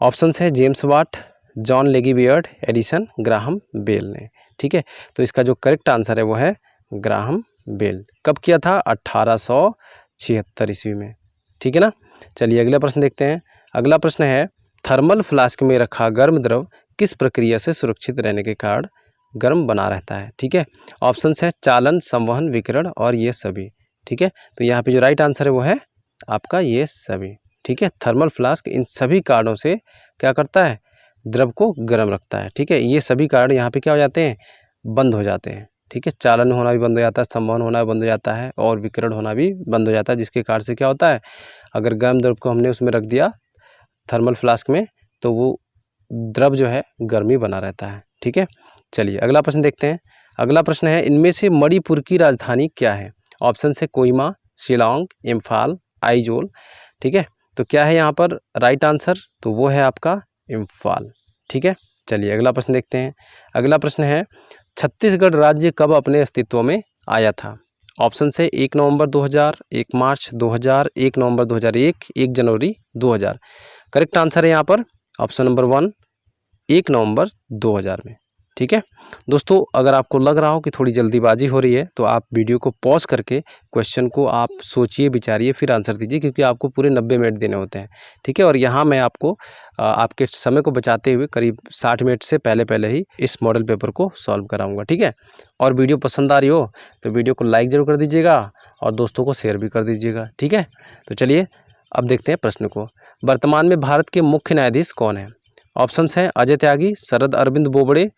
Speaker 1: ऑप्शन है जेम्स वाट, जॉन लेगी बियर्ड, एडिसन, ग्राहम बेल ने। ठीक है। तो इसका जो करेक्ट आंसर है वो है ग्राहम बेल। कब किया था? 1876 ईस्वी में, ठीक है ना। चलिए अगला प्रश्न देखते हैं। अगला प्रश्न है थर्मल फ्लास्क में रखा गर्म द्रव किस प्रक्रिया से सुरक्षित रहने के कारण गर्म बना रहता है? ठीक है। ऑप्शंस है चालन, संवहन, विकिरण और ये सभी, ठीक है। तो यहाँ पे जो राइट आंसर है वो है आपका ये सभी, ठीक है। थर्मल फ्लास्क इन सभी कारणों से क्या करता है? द्रव को गर्म रखता है, ठीक है। ये सभी कारण यहाँ पे क्या हो जाते हैं? बंद हो जाते हैं, ठीक है। चालन होना भी बंद हो जाता है, संवहन होना भी बंद हो जाता है और विकिरण होना भी बंद हो जाता है, जिसके कारण से क्या होता है? अगर गर्म द्रव को हमने उसमें रख दिया थर्मल फ्लास्क में तो वो द्रव जो है गर्मी बना रहता है, ठीक है। चलिए अगला प्रश्न देखते हैं। अगला प्रश्न है इनमें से मणिपुर की राजधानी क्या है? ऑप्शन है कोहिमा, शिलांग, इम्फाल, आइजोल, ठीक है। तो क्या है यहाँ पर राइट आंसर? तो वो है आपका इम्फाल, ठीक है। चलिए अगला प्रश्न देखते हैं। अगला प्रश्न है छत्तीसगढ़ राज्य कब अपने अस्तित्व में आया था? ऑप्शन है 1 नवंबर 2000, 1 मार्च 2000, 1 नवंबर 2001, 1 जनवरी 2000। करेक्ट आंसर है यहाँ पर ऑप्शन नंबर 1, 1 नवंबर 2000 में, ठीक है। दोस्तों अगर आपको लग रहा हो कि थोड़ी जल्दीबाजी हो रही है तो आप वीडियो को पॉज करके क्वेश्चन को आप सोचिए, विचारिए, फिर आंसर दीजिए, क्योंकि आपको पूरे 90 मिनट देने होते हैं, ठीक है। और यहाँ मैं आपको आपके समय को बचाते हुए करीब 60 मिनट से पहले ही इस मॉडल पेपर को सॉल्व कराऊंगा, ठीक है। और वीडियो पसंद आ रही हो तो वीडियो को लाइक ज़रूर कर दीजिएगा और दोस्तों को शेयर भी कर दीजिएगा, ठीक है। तो चलिए अब देखते हैं प्रश्न को। वर्तमान में भारत के मुख्य न्यायाधीश कौन है? ऑप्शंस हैं अजय त्यागी, शरद अरविंद बोबड़े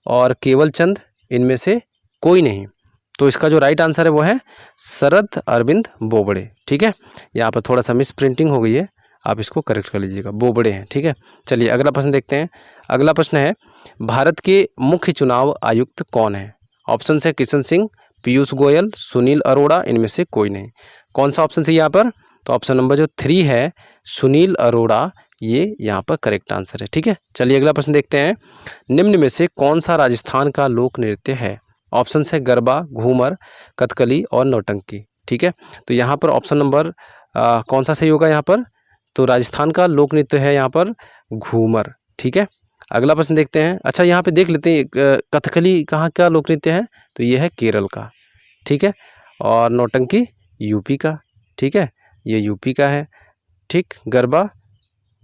Speaker 1: और केवल चंद, इनमें से कोई नहीं। तो इसका जो राइट आंसर है वो है शरद अरविंद बोबड़े, ठीक है। यहाँ पर थोड़ा सा मिस प्रिंटिंग हो गई है, आप इसको करेक्ट कर लीजिएगा, बोबड़े हैं, ठीक है। चलिए अगला प्रश्न देखते हैं। अगला प्रश्न है भारत के मुख्य चुनाव आयुक्त कौन है? ऑप्शन है किशन सिंह, पीयूष गोयल, सुनील अरोड़ा, इनमें से कोई नहीं। कौन सा ऑप्शन है यहाँ पर? तो ऑप्शन नंबर जो 3 है सुनील अरोड़ा, ये यहाँ पर करेक्ट आंसर है, ठीक है। चलिए अगला प्रश्न देखते हैं। निम्न में से कौन सा राजस्थान का लोक नृत्य है? ऑप्शन है गरबा, घूमर, कथकली और नौटंकी, ठीक है। तो यहाँ पर ऑप्शन नंबर कौन सा सही होगा यहाँ पर? तो राजस्थान का लोक नृत्य है यहाँ पर घूमर, ठीक है। अगला प्रश्न देखते हैं। अच्छा यहाँ पे देख लेते हैं कथकली कहाँ का लोक नृत्य है? तो ये है केरल का, ठीक है। और नौटंकी यूपी का, ठीक है, ये यूपी का है, ठीक। गरबा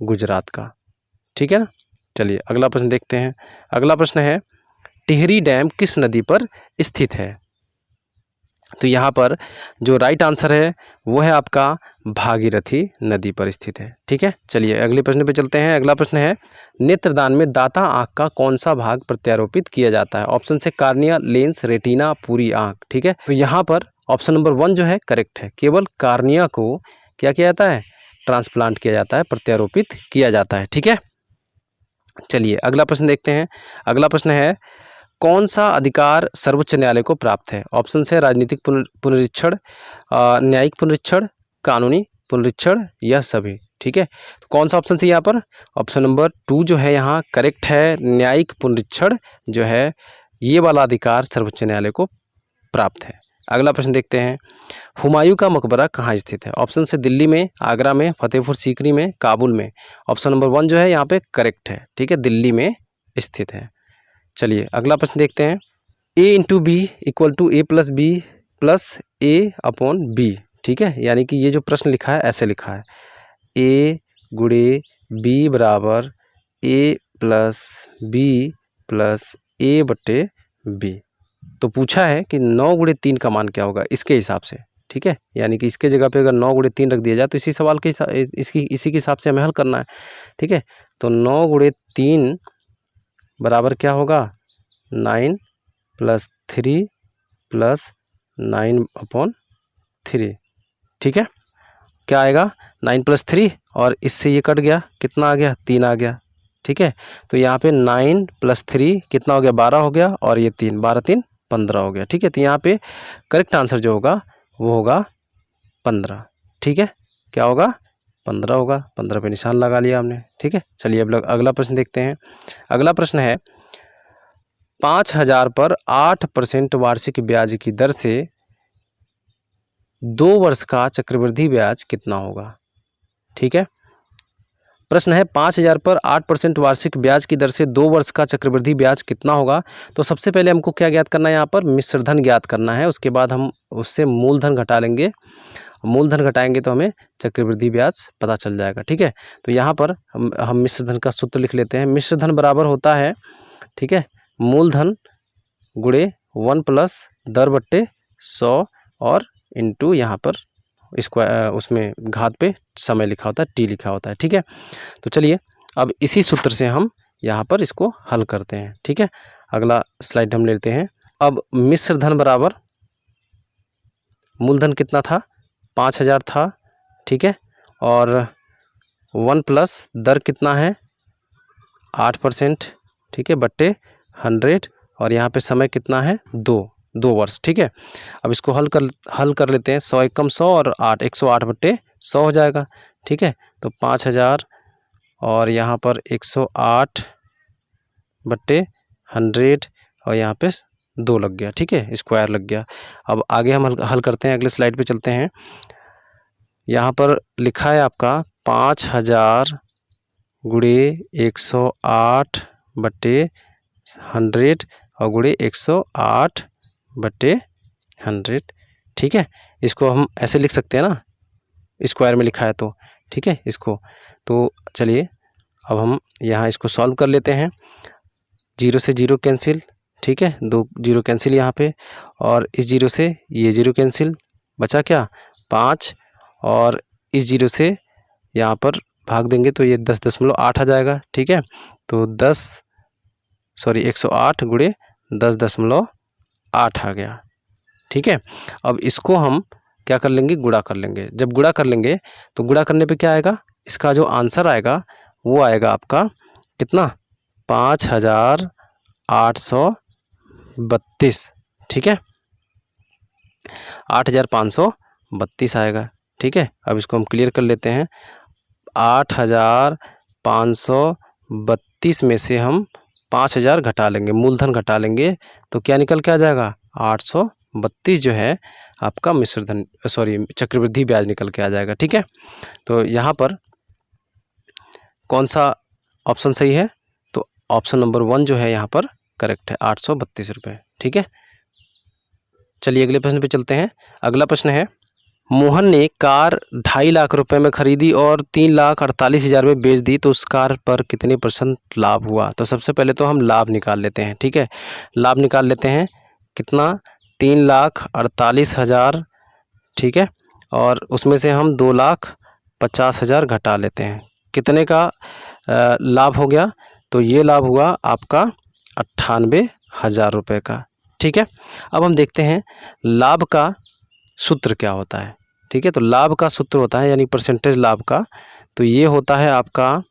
Speaker 1: गुजरात का, ठीक है ना। चलिए अगला प्रश्न देखते हैं। अगला प्रश्न है टिहरी डैम किस नदी पर स्थित है? तो यहाँ पर जो राइट आंसर है वो है आपका भागीरथी नदी पर स्थित है, ठीक है। चलिए अगले प्रश्न पे चलते हैं। अगला प्रश्न है नेत्रदान में दाता आँख का कौन सा भाग प्रत्यारोपित किया जाता है? ऑप्शन से कार्निया, लेंस, रेटिना, पूरी आँख, ठीक है। तो यहाँ पर ऑप्शन नंबर 1 जो है करेक्ट है। केवल कार्निया को क्या किया जाता है? ट्रांसप्लांट किया जाता है, प्रत्यारोपित किया जाता है, ठीक है। चलिए अगला प्रश्न देखते हैं। अगला प्रश्न है कौन सा अधिकार सर्वोच्च न्यायालय को प्राप्त है? ऑप्शन है राजनीतिक पुनरीक्षण, न्यायिक पुनरीक्षण, कानूनी पुनरीक्षण या सभी, ठीक है। तो कौन सा ऑप्शन है यहाँ पर? ऑप्शन नंबर 2 जो है यहाँ करेक्ट है। न्यायिक पुनरीक्षण जो है ये वाला अधिकार सर्वोच्च न्यायालय को प्राप्त है। अगला प्रश्न देखते हैं। हुमायूं का मकबरा कहाँ स्थित है? ऑप्शन से दिल्ली में, आगरा में, फतेहपुर सीकरी में, काबुल में। ऑप्शन नंबर 1 जो है यहाँ पे करेक्ट है, ठीक है, दिल्ली में स्थित है। चलिए अगला प्रश्न देखते हैं। a into b equal to a plus b plus a upon b, ठीक है। यानी कि ये जो प्रश्न लिखा है ऐसे लिखा है a गुणे बी बराबर a प्लस बी प्लस ए बटे बी। तो पूछा है कि 9 गुणे 3 का मान क्या होगा इसके हिसाब से, ठीक है। यानी कि इसके जगह पे अगर 9 गुणे 3 रख दिया जाए तो इसी सवाल के इसी के हिसाब से हमें हल करना है, ठीक है। तो 9 गुणे 3 बराबर क्या होगा? 9 प्लस 3 प्लस 9 अपॉन 3, ठीक है। क्या आएगा? 9 प्लस 3 और इससे ये कट गया, कितना आ गया? 3 आ गया, ठीक है। तो यहाँ पे 9 प्लस 3 कितना हो गया? 12 हो गया और ये 3, 12 3 15 हो गया, ठीक है। तो यहाँ पे करेक्ट आंसर जो होगा वो होगा 15, ठीक है। क्या होगा? 15 होगा। 15 पे निशान लगा लिया हमने, ठीक है। चलिए अब अगला प्रश्न देखते हैं। अगला प्रश्न है 5000 पर 8% वार्षिक ब्याज की दर से 2 वर्ष का चक्रवृद्धि ब्याज कितना होगा? ठीक है, प्रश्न है 5,000 पर 8% वार्षिक ब्याज की दर से 2 वर्ष का चक्रवृद्धि ब्याज कितना होगा। तो सबसे पहले हमको क्या ज्ञात करना है, यहाँ पर मिश्रधन ज्ञात करना है। उसके बाद हम उससे मूलधन घटा लेंगे, मूलधन घटाएंगे तो हमें चक्रवृद्धि ब्याज पता चल जाएगा। ठीक है, तो यहाँ पर हम मिश्रधन का सूत्र लिख लेते हैं। मिश्रधन बराबर होता है, ठीक है, मूलधन गुणे 1 प्लस दर बट्टे 100 और इंटू यहाँ पर स्क्वायर, उसमें घात पे समय लिखा होता है, टी लिखा होता है। ठीक है, तो चलिए अब इसी सूत्र से हम यहाँ पर इसको हल करते हैं। ठीक है, अगला स्लाइड हम लेते हैं। अब मिश्रधन बराबर मूलधन कितना था, 5,000 था। ठीक है, और 1 प्लस दर कितना है, 8%। ठीक है, बट्टे 100 और यहाँ पे समय कितना है, 2 वर्ष। ठीक है, अब इसको हल कर लेते हैं। 100 एकम 100 और 8, 108 बट्टे 100 हो जाएगा। ठीक है, तो 5,000 और यहाँ पर 108 बट्टे 100 और यहाँ पे 2 लग गया। ठीक है, स्क्वायर लग गया। अब आगे हम हल करते हैं, अगले स्लाइड पे चलते हैं। यहाँ पर लिखा है आपका 5,000 गुणे 108 बट्टे 100 और गुणे 108 बट्टे 100। ठीक है, इसको हम ऐसे लिख सकते हैं ना, स्क्वायर में लिखा है तो। ठीक है, इसको तो चलिए अब हम यहाँ इसको सॉल्व कर लेते हैं। 0 से 0 कैंसिल। ठीक है, 2 0 कैंसिल यहाँ पे, और इस 0 से ये 0 कैंसिल, बचा क्या, 5, और इस 0 से यहाँ पर भाग देंगे तो ये 10.8 आ जाएगा। ठीक है, तो 108 गुणे 10.8 आ गया। ठीक है, अब इसको हम क्या कर लेंगे, गुणा कर लेंगे। जब गुणा कर लेंगे तो गुणा करने पे क्या आएगा, इसका जो आंसर आएगा वो आएगा आपका कितना, 5,832। ठीक है, 8,532 आएगा। ठीक है, अब इसको हम क्लियर कर लेते हैं। 8,532 में से हम 5,000 घटा लेंगे, मूलधन घटा लेंगे तो क्या निकल के आ जाएगा, 832 जो है आपका मिश्रधन चक्रवृद्धि ब्याज निकल के आ जाएगा। ठीक है, तो यहाँ पर कौन सा ऑप्शन सही है, तो ऑप्शन नंबर 1 जो है यहाँ पर करेक्ट है, 832 रुपये। ठीक है, चलिए अगले प्रश्न पे चलते हैं। अगला प्रश्न है, मोहन ने कार 2.5 लाख रुपए में खरीदी और 3,48,000 में बेच दी, तो उस कार पर कितने % लाभ हुआ। तो सबसे पहले तो हम लाभ निकाल लेते हैं। ठीक है, लाभ निकाल लेते हैं, कितना, 3,48,000। ठीक है, और उसमें से हम 2,50,000 घटा लेते हैं, कितने का लाभ हो गया, तो ये लाभ हुआ आपका 98,000 रुपये का। ठीक है, अब हम देखते हैं लाभ का सूत्र क्या होता है। ठीक है, तो लाभ का सूत्र होता है यानी परसेंटेज लाभ का, तो ये होता है आपका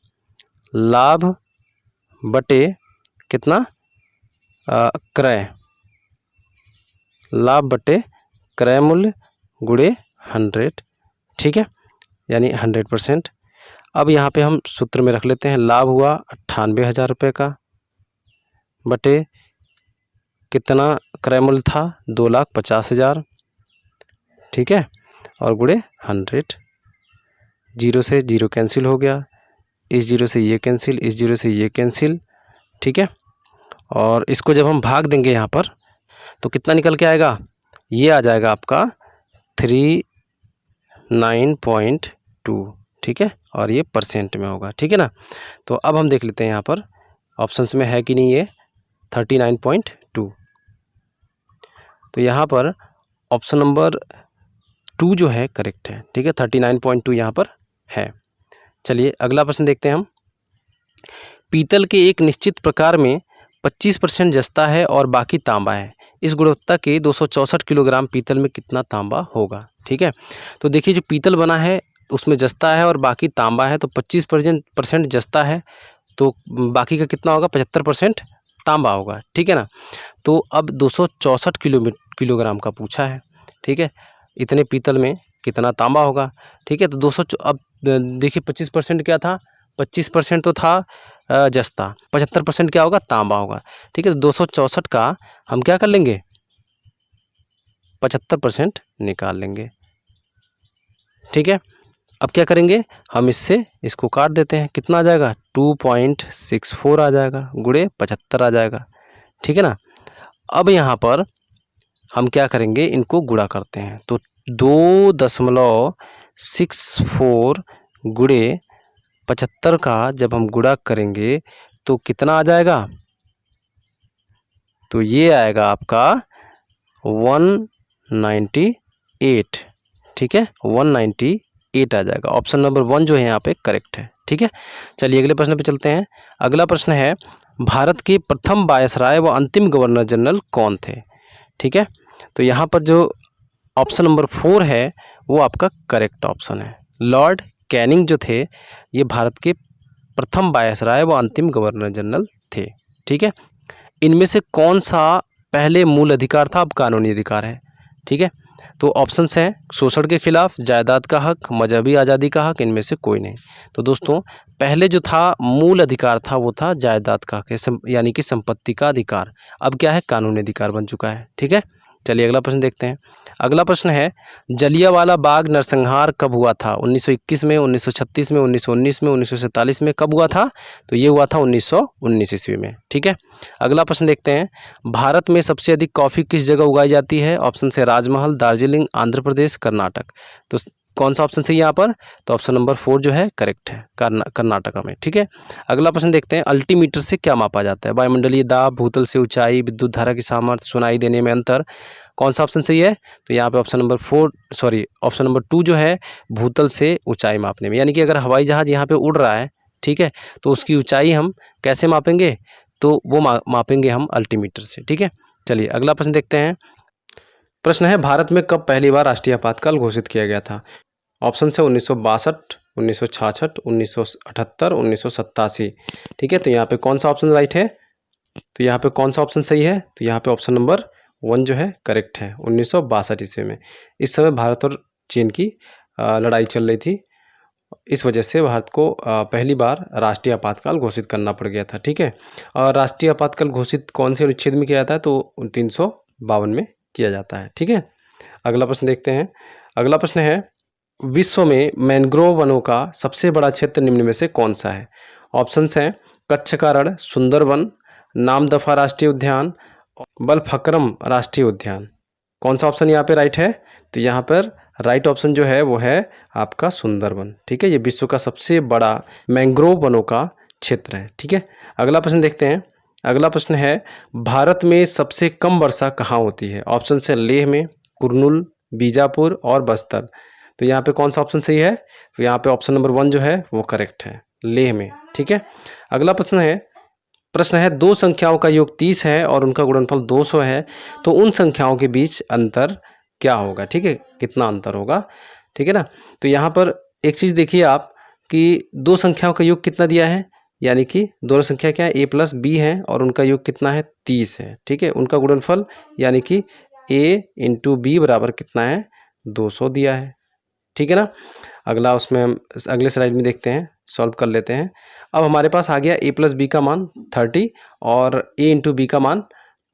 Speaker 1: लाभ बटे कितना, क्रय, लाभ बटे क्रय मूल्य गुणे 100। ठीक है, यानी 100%। अब यहाँ पे हम सूत्र में रख लेते हैं, लाभ हुआ 98,000 रुपये का बटे कितना क्रय मूल्य था, 2,50,000। ठीक है, और गुणे 100। 0 से 0 कैंसिल हो गया, इस 0 से ये कैंसिल, इस 0 से ये कैंसिल। ठीक है, और इसको जब हम भाग देंगे यहाँ पर तो कितना निकल के आएगा, ये आ जाएगा आपका 39.2। ठीक है, और ये % में होगा। ठीक है ना, तो अब हम देख लेते हैं यहाँ पर ऑप्शंस में है कि नहीं ये 39.2। तो यहाँ पर ऑप्शन नंबर 2 जो है करेक्ट है। ठीक है, 39.2 यहाँ पर है। चलिए अगला प्रश्न देखते हैं हम। पीतल के एक निश्चित प्रकार में 25% जस्ता है और बाकी तांबा है, इस गुणवत्ता के 264 किलोग्राम पीतल में कितना तांबा होगा। ठीक है, तो देखिए जो पीतल बना है उसमें जस्ता है और बाकी तांबा है, तो 25% जस्ता है तो बाकी का कितना होगा, 75% तांबा होगा। ठीक है ना, तो अब 264 किलोग्राम का पूछा है। ठीक है, इतने पीतल में कितना तांबा होगा। ठीक है, तो 200, अब देखिए 25% क्या था, 25% तो था जस्ता, 75% क्या होगा, तांबा होगा। ठीक है, तो 264 का हम क्या कर लेंगे, 75% निकाल लेंगे। ठीक है, अब क्या करेंगे, हम इससे इसको काट देते हैं, कितना आ जाएगा 2.64 आ जाएगा, गुणे 75 आ जाएगा, ठीक है ना। अब यहाँ पर हम क्या करेंगे, इनको गुणा करते हैं, तो 2.64 गुणे 75 का जब हम गुणा करेंगे तो कितना आ जाएगा, तो ये आएगा आपका 198, ठीक है, 198 आ जाएगा। ऑप्शन नंबर 1 जो है यहाँ पे करेक्ट है, ठीक है। चलिए अगले प्रश्न पे चलते हैं। अगला प्रश्न है, भारत के प्रथम वायसराय व अंतिम गवर्नर जनरल कौन थे, ठीक है। तो यहाँ पर जो ऑप्शन नंबर 4 है वो आपका करेक्ट ऑप्शन है। लॉर्ड कैनिंग जो थे ये भारत के प्रथम वायसराय व अंतिम गवर्नर जनरल थे, ठीक है। इनमें से कौन सा पहले मूल अधिकार था, अब कानूनी अधिकार है, ठीक है। तो ऑप्शंस हैं, शोषण के खिलाफ, जायदाद का हक, मजहबी आज़ादी का हक, इनमें से कोई नहीं। तो दोस्तों पहले जो था मूल अधिकार था वो था जायदाद का हक, यानी कि संपत्ति का अधिकार। अब क्या है, कानूनी अधिकार बन चुका है, ठीक है। चलिए अगला प्रश्न देखते हैं। अगला प्रश्न है, जलियांवाला बाग नरसंहार कब हुआ था, 1921 में, 1936 में, 1919 में, 1947 में, कब हुआ था, तो ये हुआ था 1919 ईस्वी में, ठीक है। अगला प्रश्न देखते हैं, भारत में सबसे अधिक कॉफ़ी किस जगह उगाई जाती है, ऑप्शन से राजमहल, दार्जिलिंग, आंध्र प्रदेश, कर्नाटक। तो कौन सा ऑप्शन सही है यहाँ पर, तो ऑप्शन नंबर 4 जो है करेक्ट है, कर्नाटका में, ठीक है। अगला प्रश्न देखते हैं, अल्टीमीटर से क्या मापा जाता है, वायुमंडलीय दाब, भूतल से ऊंचाई, विद्युत धारा की सामर्थ्य, सुनाई देने में अंतर, कौन सा ऑप्शन सही है, तो यहाँ पे ऑप्शन नंबर 2 जो है भूतल से ऊंचाई मापने में, यानी कि अगर हवाई जहाज़ यहाँ पे उड़ रहा है, ठीक है, तो उसकी ऊंचाई हम कैसे मापेंगे, तो वो मापेंगे हम अल्टीमीटर से, ठीक है। चलिए अगला प्रश्न देखते हैं। प्रश्न है, भारत में कब पहली बार राष्ट्रीय आपातकाल घोषित किया गया था, ऑप्शन है 1962, 1966, 1978, 1987, ठीक है। तो यहाँ पे कौन सा ऑप्शन राइट है, तो यहाँ पे कौन सा ऑप्शन सही है, तो यहाँ पे ऑप्शन नंबर 1 जो है करेक्ट है, 1962 ईस्वी में। इस समय भारत और चीन की लड़ाई चल रही थी, इस वजह से भारत को पहली बार राष्ट्रीय आपातकाल घोषित करना पड़ गया था, ठीक है। और राष्ट्रीय आपातकाल घोषित कौन से अनुच्छेद में किया जाता है, तो 352 में किया जाता है, ठीक है। अगला प्रश्न देखते हैं। अगला प्रश्न है, विश्व में मैंग्रोव वनों का सबसे बड़ा क्षेत्र निम्न में से कौन सा है, ऑप्शंस हैं कच्छ का रण, सुंदरवन, नामदफा राष्ट्रीय उद्यान, बलफक्रम राष्ट्रीय उद्यान। कौन सा ऑप्शन यहाँ पे राइट है, तो यहाँ पर राइट ऑप्शन जो है वो है आपका सुंदरवन, ठीक है। ये विश्व का सबसे बड़ा मैंग्रोव वनों का क्षेत्र है, ठीक है। अगला प्रश्न देखते हैं। अगला प्रश्न है, भारत में सबसे कम वर्षा कहाँ होती है, ऑप्शन है लेह में, कुर्नूल, बीजापुर और बस्तर। तो यहाँ पे कौन सा ऑप्शन सही है, तो यहाँ पे ऑप्शन नंबर 1 जो है वो करेक्ट है, लेह में, ठीक है। अगला प्रश्न है, दो संख्याओं का योग 30 है और उनका गुणनफल 200 है, तो उन संख्याओं के बीच अंतर क्या होगा, ठीक है, कितना अंतर होगा, ठीक है ना। तो यहाँ पर एक चीज़ देखिए आप कि दो संख्याओं का योग कितना दिया है, यानी कि दोनों संख्या क्या है, a + b है और उनका योग कितना है 30 है, ठीक है। उनका गुणनफल यानी कि a × b बराबर कितना है 200 दिया है, ठीक है ना। अगला उसमें हम अगले स्लाइड में देखते हैं, सॉल्व कर लेते हैं। अब हमारे पास आ गया a + b का मान 30 और a × b का मान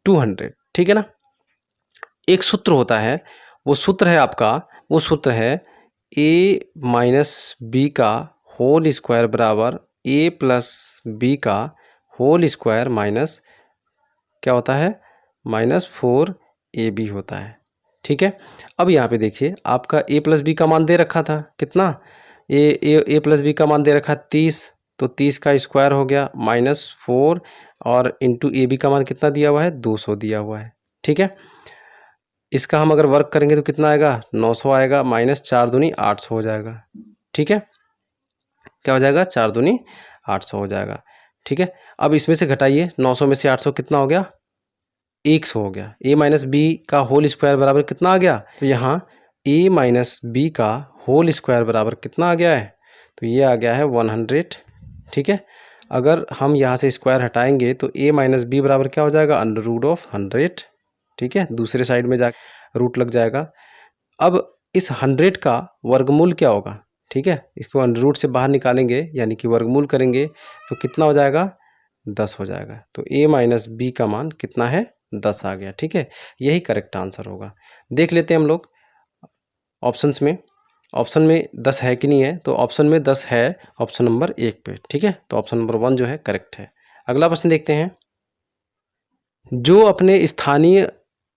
Speaker 1: 200, ठीक है ना। एक सूत्र होता है, वो सूत्र है आपका, वो सूत्र है a - b का होल स्क्वायर बराबर a + b का होल स्क्वायर माइनस क्या होता है, -4ab होता है, ठीक है। अब यहाँ पे देखिए आपका a + b का मान दे रखा था कितना, a + b का मान दे रखा 30, तो 30 का स्क्वायर हो गया -4 और इंटू ab का मान कितना दिया हुआ है 200 दिया हुआ है, ठीक है। इसका हम अगर वर्क करेंगे तो कितना आएगा 900 आएगा, -4 दूनी 800 हो जाएगा, ठीक है। क्या हो जाएगा 4 दूनी 800 हो जाएगा, ठीक है। अब इसमें से घटाइए, 900 में से 800 कितना हो गया 100 हो गया। a - b का होल स्क्वायर बराबर कितना आ गया, तो यहाँ a - b का होल स्क्वायर बराबर कितना आ गया है, तो ये आ गया है 100, ठीक है। अगर हम यहाँ से स्क्वायर हटाएंगे तो a - b बराबर क्या हो जाएगा √100, ठीक है। दूसरे साइड में जा रूट लग जाएगा। अब इस 100 का वर्गमूल क्या होगा, ठीक है, इसको रूट से बाहर निकालेंगे यानी कि वर्गमूल करेंगे तो कितना हो जाएगा 10 हो जाएगा। तो a - b का मान कितना है 10 आ गया, ठीक है। यही करेक्ट आंसर होगा। देख लेते हैं हम लोग ऑप्शंस में। ऑप्शन में 10 है कि नहीं है, तो ऑप्शन में 10 है ऑप्शन नंबर 1 पे, ठीक है। तो ऑप्शन नंबर 1 जो है करेक्ट है। अगला प्रश्न देखते हैं, जो अपने स्थानीय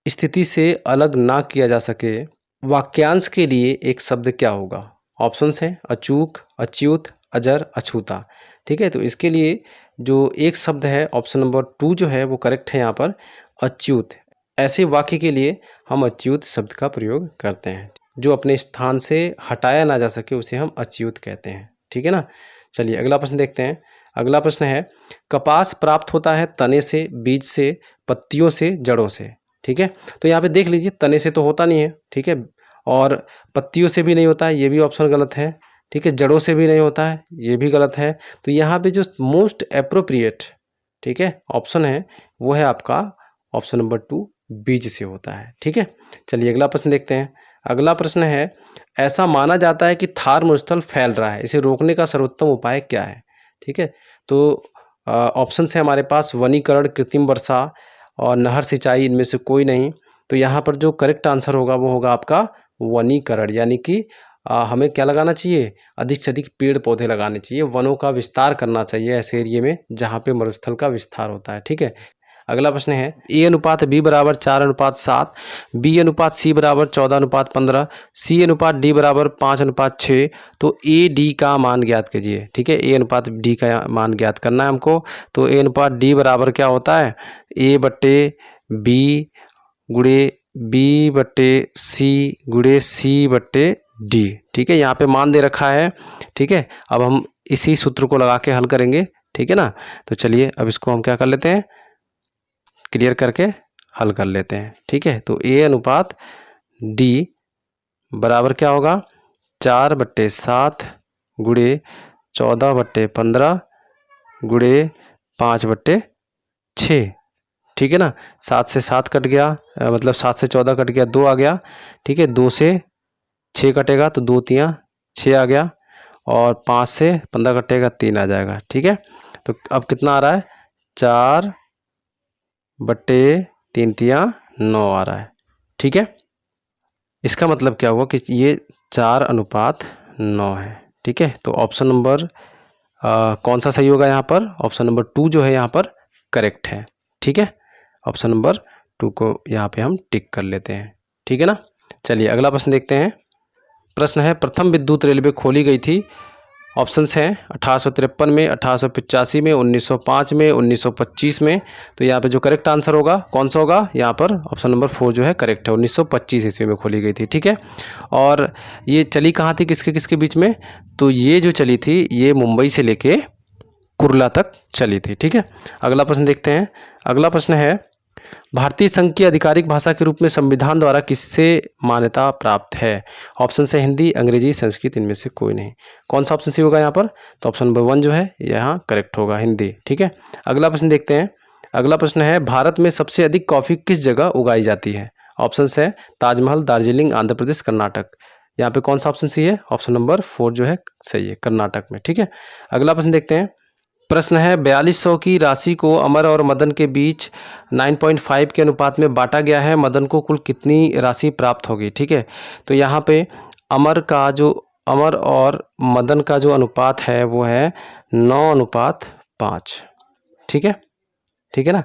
Speaker 1: स्थिति से अलग ना किया जा सके, वाक्यांश के लिए एक शब्द क्या होगा? ऑप्शंस हैं अचूक, अच्युत, अजर, अछूता, ठीक है। तो इसके लिए जो एक शब्द है ऑप्शन नंबर 2 जो है वो करेक्ट है यहाँ पर, अच्युत। ऐसे वाक्य के लिए हम अच्युत शब्द का प्रयोग करते हैं। जो अपने स्थान से हटाया ना जा सके उसे हम अच्युत कहते हैं, ठीक है ना। चलिए अगला प्रश्न देखते हैं। अगला प्रश्न है, कपास प्राप्त होता है तने से, बीज से, पत्तियों से, जड़ों से, ठीक है। तो यहाँ पे देख लीजिए, तने से तो होता नहीं है, ठीक है, और पत्तियों से भी नहीं होता है, ये भी ऑप्शन गलत है, ठीक है, जड़ों से भी नहीं होता है, ये भी गलत है। तो यहाँ पे जो मोस्ट एप्रोप्रिएट, ठीक है, ऑप्शन है वो है आपका ऑप्शन नंबर 2, बीज से होता है, ठीक है। चलिए अगला प्रश्न देखते हैं। अगला प्रश्न है, ऐसा माना जाता है कि थार मरुस्थल फैल रहा है, इसे रोकने का सर्वोत्तम उपाय क्या है, ठीक है। तो ऑप्शन है हमारे पास वनीकरण, कृत्रिम वर्षा और नहर सिंचाई, इनमें से कोई नहीं। तो यहाँ पर जो करेक्ट आंसर होगा वो होगा आपका वनीकरण, यानी कि हमें क्या लगाना चाहिए, अधिक से अधिक पेड़ पौधे लगाने चाहिए, वनों का विस्तार करना चाहिए ऐसे एरिए में जहाँ पे मरुस्थल का विस्तार होता है, ठीक है। अगला प्रश्न है, A अनुपात B बराबर 4:7, B अनुपात C बराबर 14:15, C अनुपात D बराबर 5:6, तो A D का मान ज्ञात कीजिए, ठीक है। A अनुपात D का मान ज्ञात करना है हमको। तो A अनुपात D बराबर क्या होता है, A/B गुणे B/C गुणे C/D, ठीक है। यहाँ पे मान दे रखा है, ठीक है। अब हम इसी सूत्र को लगा के हल करेंगे, ठीक है ना। तो चलिए अब इसको हम क्या कर लेते हैं, क्लियर करके हल कर लेते हैं, ठीक है। तो A अनुपात D बराबर क्या होगा, 4/7 गुणे 14/15 गुणे 5/6, ठीक है ना। 7 से 7 कट गया, मतलब 7 से 14 कट गया, 2 आ गया, ठीक है। 2 से 6 कटेगा तो 2 तियाँ 6 आ गया, और 5 से 15 कटेगा 3 आ जाएगा, ठीक है। तो अब कितना आ रहा है, 4/3 तियाँ 9 आ रहा है, ठीक है। इसका मतलब क्या हुआ कि ये 4:9 है, ठीक है। तो ऑप्शन नंबर कौन सा सही होगा यहाँ पर, ऑप्शन नंबर 2 जो है यहाँ पर करेक्ट है, ठीक है। ऑप्शन नंबर 2 को यहाँ पे हम टिक कर लेते हैं, ठीक है ना। चलिए अगला प्रश्न देखते हैं। प्रश्न है, प्रथम विद्युत रेलवे खोली गई थी, ऑप्शंस हैं 1853 में, 1885 में, 1905 में, 1925 में। तो यहाँ पे जो करेक्ट आंसर होगा कौन सा होगा, यहाँ पर ऑप्शन नंबर 4 जो है करेक्ट है, 1925 ईस्वी में खोली गई थी, ठीक है। और ये चली कहाँ थी, किसके किसके बीच में, तो ये जो चली थी ये मुंबई से लेके कुर्ला तक चली थी, ठीक है। अगला प्रश्न देखते हैं। अगला प्रश्न है, भारतीय संघ की आधिकारिक भाषा के रूप में संविधान द्वारा किससे मान्यता प्राप्त है? ऑप्शन से हिंदी, अंग्रेजी, संस्कृत, इनमें से कोई नहीं। कौन सा ऑप्शन सी होगा यहाँ पर, तो ऑप्शन नंबर 1 जो है यहाँ करेक्ट होगा, हिंदी, ठीक है। अगला प्रश्न देखते हैं। अगला प्रश्न है, भारत में सबसे अधिक कॉफ़ी किस जगह उगाई जाती है? ऑप्शन है ताजमहल, दार्जिलिंग, आंध्र प्रदेश, कर्नाटक। यहाँ पे कौन सा ऑप्शन सी है, ऑप्शन नंबर 4 जो है सही है, कर्नाटक में, ठीक है। अगला प्रश्न देखते हैं। प्रश्न है, 4200 की राशि को अमर और मदन के बीच 9.5 के अनुपात में बांटा गया है, मदन को कुल कितनी राशि प्राप्त होगी, ठीक है। तो यहाँ पे अमर और मदन का जो अनुपात है वो है 9:5, ठीक है, ठीक है ना।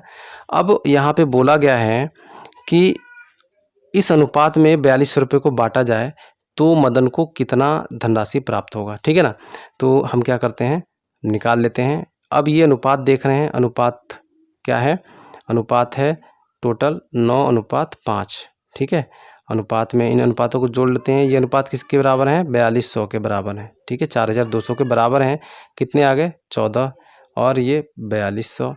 Speaker 1: अब यहाँ पे बोला गया है कि इस अनुपात में 4200 रुपये को बांटा जाए तो मदन को कितना धनराशि प्राप्त होगा, ठीक है ना। तो हम क्या करते हैं, निकाल लेते हैं। अब ये अनुपात देख रहे हैं, अनुपात क्या है, अनुपात है टोटल 9:5, ठीक है। अनुपात में इन अनुपातों को जोड़ लेते हैं। ये अनुपात किसके बराबर है, 4200 के बराबर है, ठीक है। 4200 के बराबर हैं, कितने आ गए, 14, और ये 4200,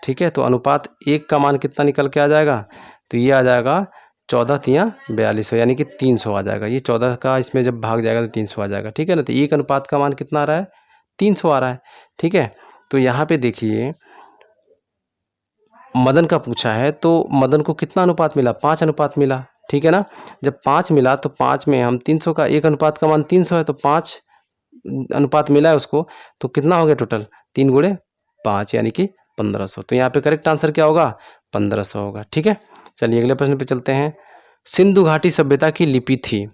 Speaker 1: ठीक है। तो अनुपात 1 का मान कितना निकल के आ जाएगा, तो ये आ जाएगा 14 तियाँ 4200, यानी कि 300 आ जाएगा। ये 14 का इसमें जब भाग जाएगा तो 300 आ जाएगा, ठीक है ना। तो 1 अनुपात का मान कितना आ रहा है, 300 आ रहा है, ठीक है। तो यहाँ पे देखिए मदन का पूछा है, तो मदन को कितना अनुपात मिला, 5 अनुपात मिला, ठीक है ना। जब 5 मिला तो 5 में हम 300 का, 1 अनुपात का मान 300 है, तो 5 अनुपात मिला है उसको, तो कितना हो गया टोटल, 3 गुणे 5 यानी कि 1500। तो यहाँ पे करेक्ट आंसर क्या होगा, 1500 होगा, ठीक है। चलिए अगले प्रश्न पे चलते हैं। सिंधु घाटी सभ्यता की लिपि थी,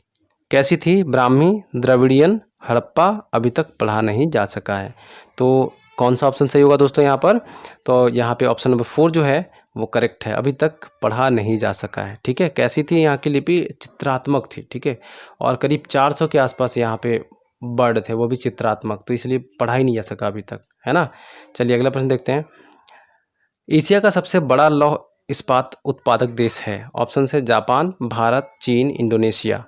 Speaker 1: कैसी थी? ब्राह्मी, द्रविड़ियन, हड़प्पा, अभी तक पढ़ा नहीं जा सका है। तो कौन सा ऑप्शन सही होगा दोस्तों यहाँ पर? तो यहाँ पे ऑप्शन नंबर 4 जो है वो करेक्ट है, अभी तक पढ़ा नहीं जा सका है। ठीक है, कैसी थी यहाँ की लिपि? चित्रात्मक थी। ठीक है, और करीब 400 के आसपास यहाँ पे वर्ड थे, वो भी चित्रात्मक, तो इसलिए पढ़ा ही नहीं जा सका अभी तक, है ना। चलिए अगला प्रश्न देखते हैं। एशिया का सबसे बड़ा लौह इस्पात उत्पादक देश है? ऑप्शन है जापान, भारत, चीन, इंडोनेशिया।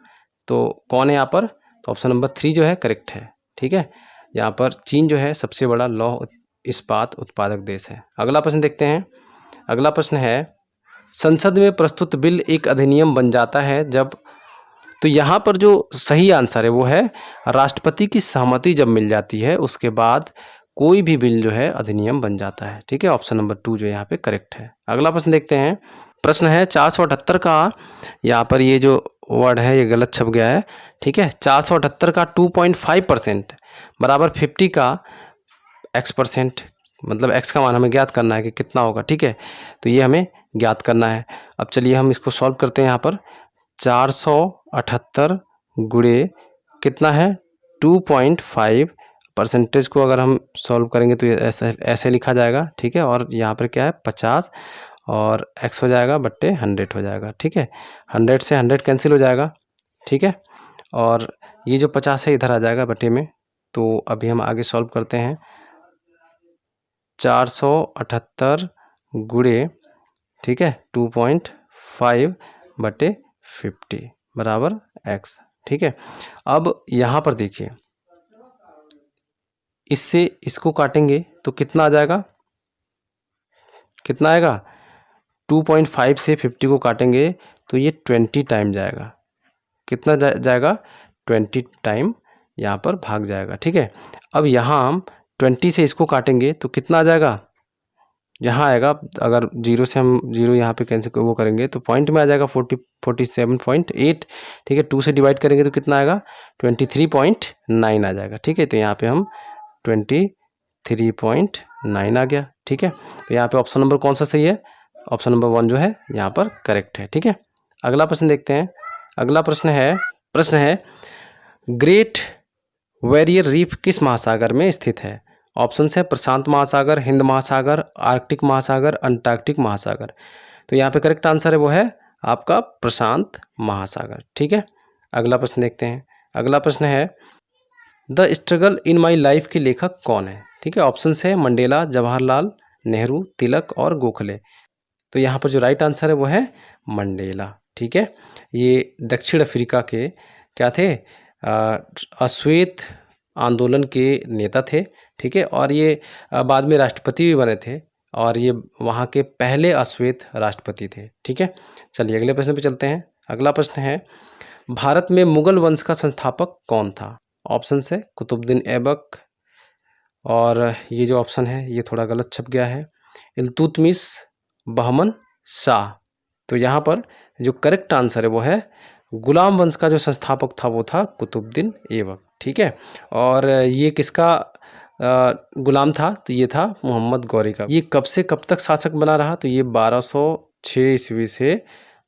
Speaker 1: तो कौन है यहाँ पर? तो ऑप्शन नंबर 3 जो है करेक्ट है। ठीक है, यहाँ पर चीन जो है सबसे बड़ा लौह इस्पात उत्पादक देश है। अगला प्रश्न देखते हैं। अगला प्रश्न है, संसद में प्रस्तुत बिल एक अधिनियम बन जाता है जब। तो यहाँ पर जो सही आंसर है वो है राष्ट्रपति की सहमति जब मिल जाती है उसके बाद कोई भी बिल जो है अधिनियम बन जाता है। ठीक है, ऑप्शन नंबर 2 जो यहाँ पे करेक्ट है। अगला प्रश्न देखते हैं। प्रश्न है 478 का, यहाँ पर ये जो वर्ड है ये गलत छप गया है। ठीक है, 478 का 2.5% बराबर 50 का x%, मतलब x का मान हमें ज्ञात करना है कि कितना होगा। ठीक है, तो ये हमें ज्ञात करना है। अब चलिए हम इसको सॉल्व करते हैं। यहाँ पर 478 गुणे कितना है 2.5, परसेंटेज को अगर हम सॉल्व करेंगे तो ये ऐसे लिखा जाएगा। ठीक है, और यहाँ पर क्या है 50 और x हो जाएगा बट्टे 100 हो जाएगा। ठीक है, 100 से 100 कैंसिल हो जाएगा। ठीक है, और ये जो 50 है इधर आ जाएगा बट्टे में। तो अभी हम आगे सॉल्व करते हैं। 478 गुणे, ठीक है, 2.5 बटे 50 बराबर x। ठीक है, अब यहाँ पर देखिए, इससे इसको काटेंगे तो कितना आ जाएगा? कितना आएगा? 2.5 से 50 को काटेंगे तो ये 20 टाइम जाएगा। कितना जाएगा? 20 टाइम यहाँ पर भाग जाएगा। ठीक है, अब यहाँ हम 20 से इसको काटेंगे तो कितना आ जाएगा? यहाँ आएगा, अगर 0 से हम 0 यहाँ पे कैंसिल वो करेंगे तो पॉइंट में आ जाएगा 47.8। ठीक है, 2 से डिवाइड करेंगे तो कितना आएगा? 23.9 आ जाएगा। ठीक है, तो यहाँ पे हम 23.9 आ गया। ठीक है, तो यहाँ पे ऑप्शन नंबर कौन सा सही है? ऑप्शन नंबर 1 जो है यहाँ पर करेक्ट है। ठीक है, अगला प्रश्न देखते हैं। अगला प्रश्न है ग्रेट बैरियर रीफ किस महासागर में स्थित है? ऑप्शन है प्रशांत महासागर, हिंद महासागर, आर्कटिक महासागर, अंटार्कटिक महासागर। तो यहाँ पे करेक्ट आंसर है वो है आपका प्रशांत महासागर। ठीक है, अगला प्रश्न देखते हैं। अगला प्रश्न है the struggle in my life के लेखक कौन है? ठीक है, ऑप्शन है मंडेला, जवाहरलाल नेहरू, तिलक और गोखले। तो यहाँ पर जो राइट आंसर है वो है मंडेला। ठीक है, ये दक्षिण अफ्रीका के क्या थे? अश्वेत आंदोलन के नेता थे। ठीक है, और ये बाद में राष्ट्रपति भी बने थे और ये वहाँ के पहले अश्वेत राष्ट्रपति थे। ठीक है, चलिए अगले प्रश्न पे चलते हैं। अगला प्रश्न है भारत में मुगल वंश का संस्थापक कौन था? ऑप्शन है कुतुबुद्दीन ऐबक, और ये जो ऑप्शन है ये थोड़ा गलत छप गया है, इल्तुतमिश, बहमन शाह। तो यहाँ पर जो करेक्ट आंसर है वो है गुलाम वंश का जो संस्थापक था वो था कुतुबुद्दीन ऐबक। ठीक है, और ये किसका गुलाम था? तो ये था मोहम्मद गौरी का। ये कब से कब तक शासक बना रहा? तो ये 1206 ईस्वी से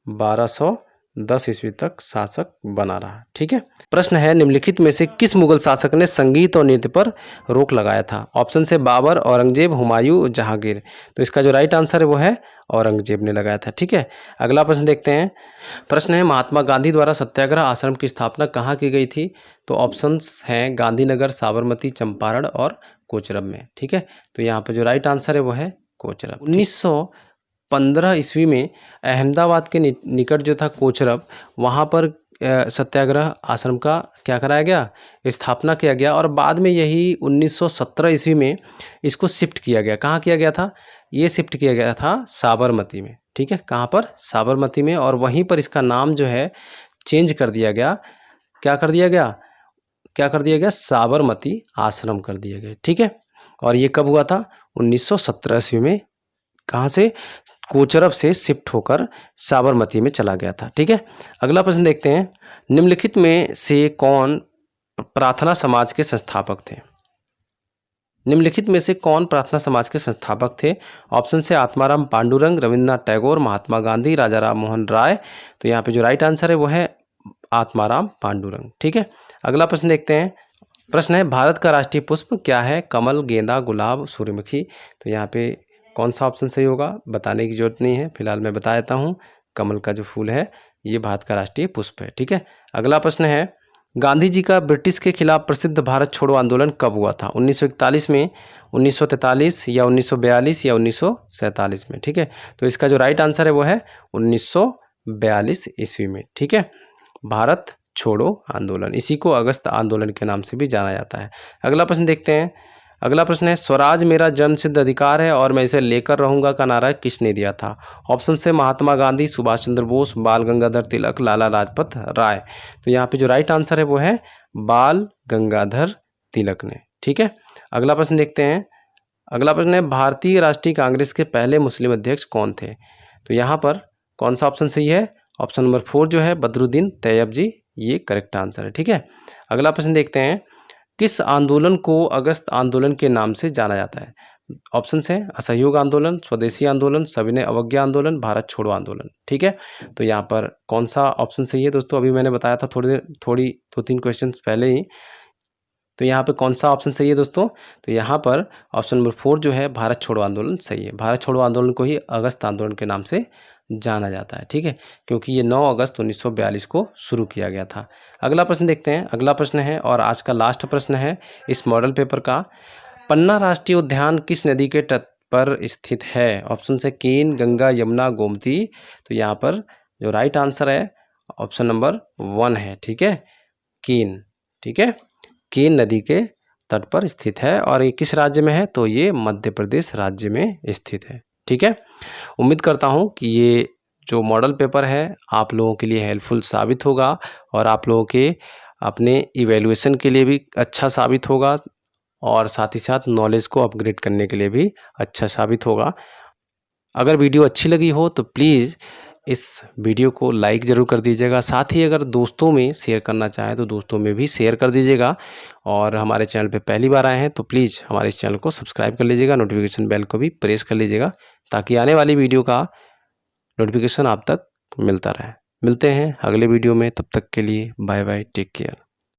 Speaker 1: 1210 ईस्वी तक शासक बना रहा। ठीक है, प्रश्न है निम्नलिखित में से किस मुगल शासक ने संगीत और नृत्य पर रोक लगाया था? ऑप्शन से बाबर, औरंगजेब, हुमायूं, जहांगीर। तो इसका जो राइट आंसर है वो है औरंगजेब ने लगाया था। ठीक है, अगला प्रश्न देखते हैं। प्रश्न है महात्मा गांधी द्वारा सत्याग्रह आश्रम की स्थापना कहाँ की गई थी? तो ऑप्शंस हैं गांधीनगर, साबरमती, चंपारण और कोचरब में। ठीक है, तो यहाँ पर जो राइट आंसर है वो है कोचरब। 1915 ईस्वी में अहमदाबाद के निकट जो था कोचरब, वहाँ पर सत्याग्रह आश्रम का क्या कराया गया? स्थापना किया गया, और बाद में यही 1917 ईस्वी में इसको शिफ्ट किया गया। कहाँ किया गया था? ये शिफ्ट किया गया था साबरमती में। ठीक है, कहाँ पर? साबरमती में, और वहीं पर इसका नाम जो है चेंज कर दिया गया। क्या कर दिया गया? साबरमती आश्रम कर दिया गया। ठीक है, और ये कब हुआ था? 1917 ईस्वी में। कहाँ से? कोचरब से शिफ्ट होकर साबरमती में चला गया था। ठीक है, अगला प्रश्न देखते हैं। निम्नलिखित में से कौन प्रार्थना समाज के संस्थापक थे? निम्नलिखित में से कौन प्रार्थना समाज के संस्थापक थे? ऑप्शन से आत्माराम पांडुरंग, रविन्द्रनाथ टैगोर, महात्मा गांधी, राजा राम मोहन राय। तो यहाँ पे जो राइट आंसर है वो है आत्माराम पांडुरंग। ठीक है, अगला प्रश्न देखते हैं। प्रश्न है भारत का राष्ट्रीय पुष्प क्या है? कमल, गेंदा, गुलाब, सूर्यमुखी। तो यहाँ पे कौन सा ऑप्शन सही होगा बताने की जरूरत नहीं है, फिलहाल मैं बता देता हूँ। कमल का जो फूल है ये भारत का राष्ट्रीय पुष्प है। ठीक है, अगला प्रश्न है गांधी जी का ब्रिटिश के खिलाफ प्रसिद्ध भारत छोड़ो आंदोलन कब हुआ था? 1941 में, 1943 या 1942 या 1947 में। ठीक है, तो इसका जो राइट आंसर है वो है 1942 ईस्वी में। ठीक है, भारत छोड़ो आंदोलन, इसी को अगस्त आंदोलन के नाम से भी जाना जाता है। अगला प्रश्न देखते हैं। अगला प्रश्न है स्वराज मेरा जन्मसिद्ध अधिकार है और मैं इसे लेकर रहूंगा का नारा किसने दिया था? ऑप्शन से महात्मा गांधी, सुभाष चंद्र बोस, बाल गंगाधर तिलक, लाला लाजपत राय। तो यहाँ पे जो राइट आंसर है वो है बाल गंगाधर तिलक ने। ठीक है, अगला प्रश्न देखते हैं। अगला प्रश्न है भारतीय राष्ट्रीय कांग्रेस के पहले मुस्लिम अध्यक्ष कौन थे? तो यहाँ पर कौन सा ऑप्शन सही है? ऑप्शन नंबर 4 जो है बदरुद्दीन तैयब जी, ये करेक्ट आंसर है। ठीक है, अगला प्रश्न देखते हैं। किस आंदोलन को अगस्त आंदोलन के नाम से जाना जाता है? ऑप्शन है असहयोग आंदोलन, स्वदेशी आंदोलन, सविनय अवज्ञा आंदोलन, भारत छोड़ो आंदोलन। ठीक है, तो यहाँ पर कौन सा ऑप्शन सही है दोस्तों? अभी मैंने बताया था थोड़ी 2-3 क्वेश्चन पहले ही। तो यहाँ पे कौन सा ऑप्शन सही है दोस्तों? तो यहाँ पर ऑप्शन नंबर 4 जो है भारत छोड़ो आंदोलन सही है। भारत छोड़ो आंदोलन को ही अगस्त आंदोलन के नाम से जाना जाता है। ठीक है, क्योंकि ये 9 अगस्त 1942 को शुरू किया गया था। अगला प्रश्न देखते हैं। अगला प्रश्न है और आज का लास्ट प्रश्न है इस मॉडल पेपर का। पन्ना राष्ट्रीय उद्यान किस नदी के तट पर स्थित है? ऑप्शन से केन, गंगा, यमुना, गोमती। तो यहाँ पर जो राइट आंसर है ऑप्शन नंबर 1 है। ठीक है, केन। ठीक है, केन नदी के तट पर स्थित है और ये किस राज्य में है? तो ये मध्य प्रदेश राज्य में स्थित है। ठीक है, उम्मीद करता हूँ कि ये जो मॉडल पेपर है आप लोगों के लिए हेल्पफुल साबित होगा और आप लोगों के अपने इवैल्यूएशन के लिए भी अच्छा साबित होगा और साथ ही साथ नॉलेज को अपग्रेड करने के लिए भी अच्छा साबित होगा। अगर वीडियो अच्छी लगी हो तो प्लीज़ इस वीडियो को लाइक ज़रूर कर दीजिएगा। साथ ही अगर दोस्तों में शेयर करना चाहें तो दोस्तों में भी शेयर कर दीजिएगा। और हमारे चैनल पे पहली बार आए हैं तो प्लीज़ हमारे इस चैनल को सब्सक्राइब कर लीजिएगा, नोटिफिकेशन बेल को भी प्रेस कर लीजिएगा ताकि आने वाली वीडियो का नोटिफिकेशन आप तक मिलता रहे। मिलते हैं अगले वीडियो में, तब तक के लिए बाय बाय, टेक केयर।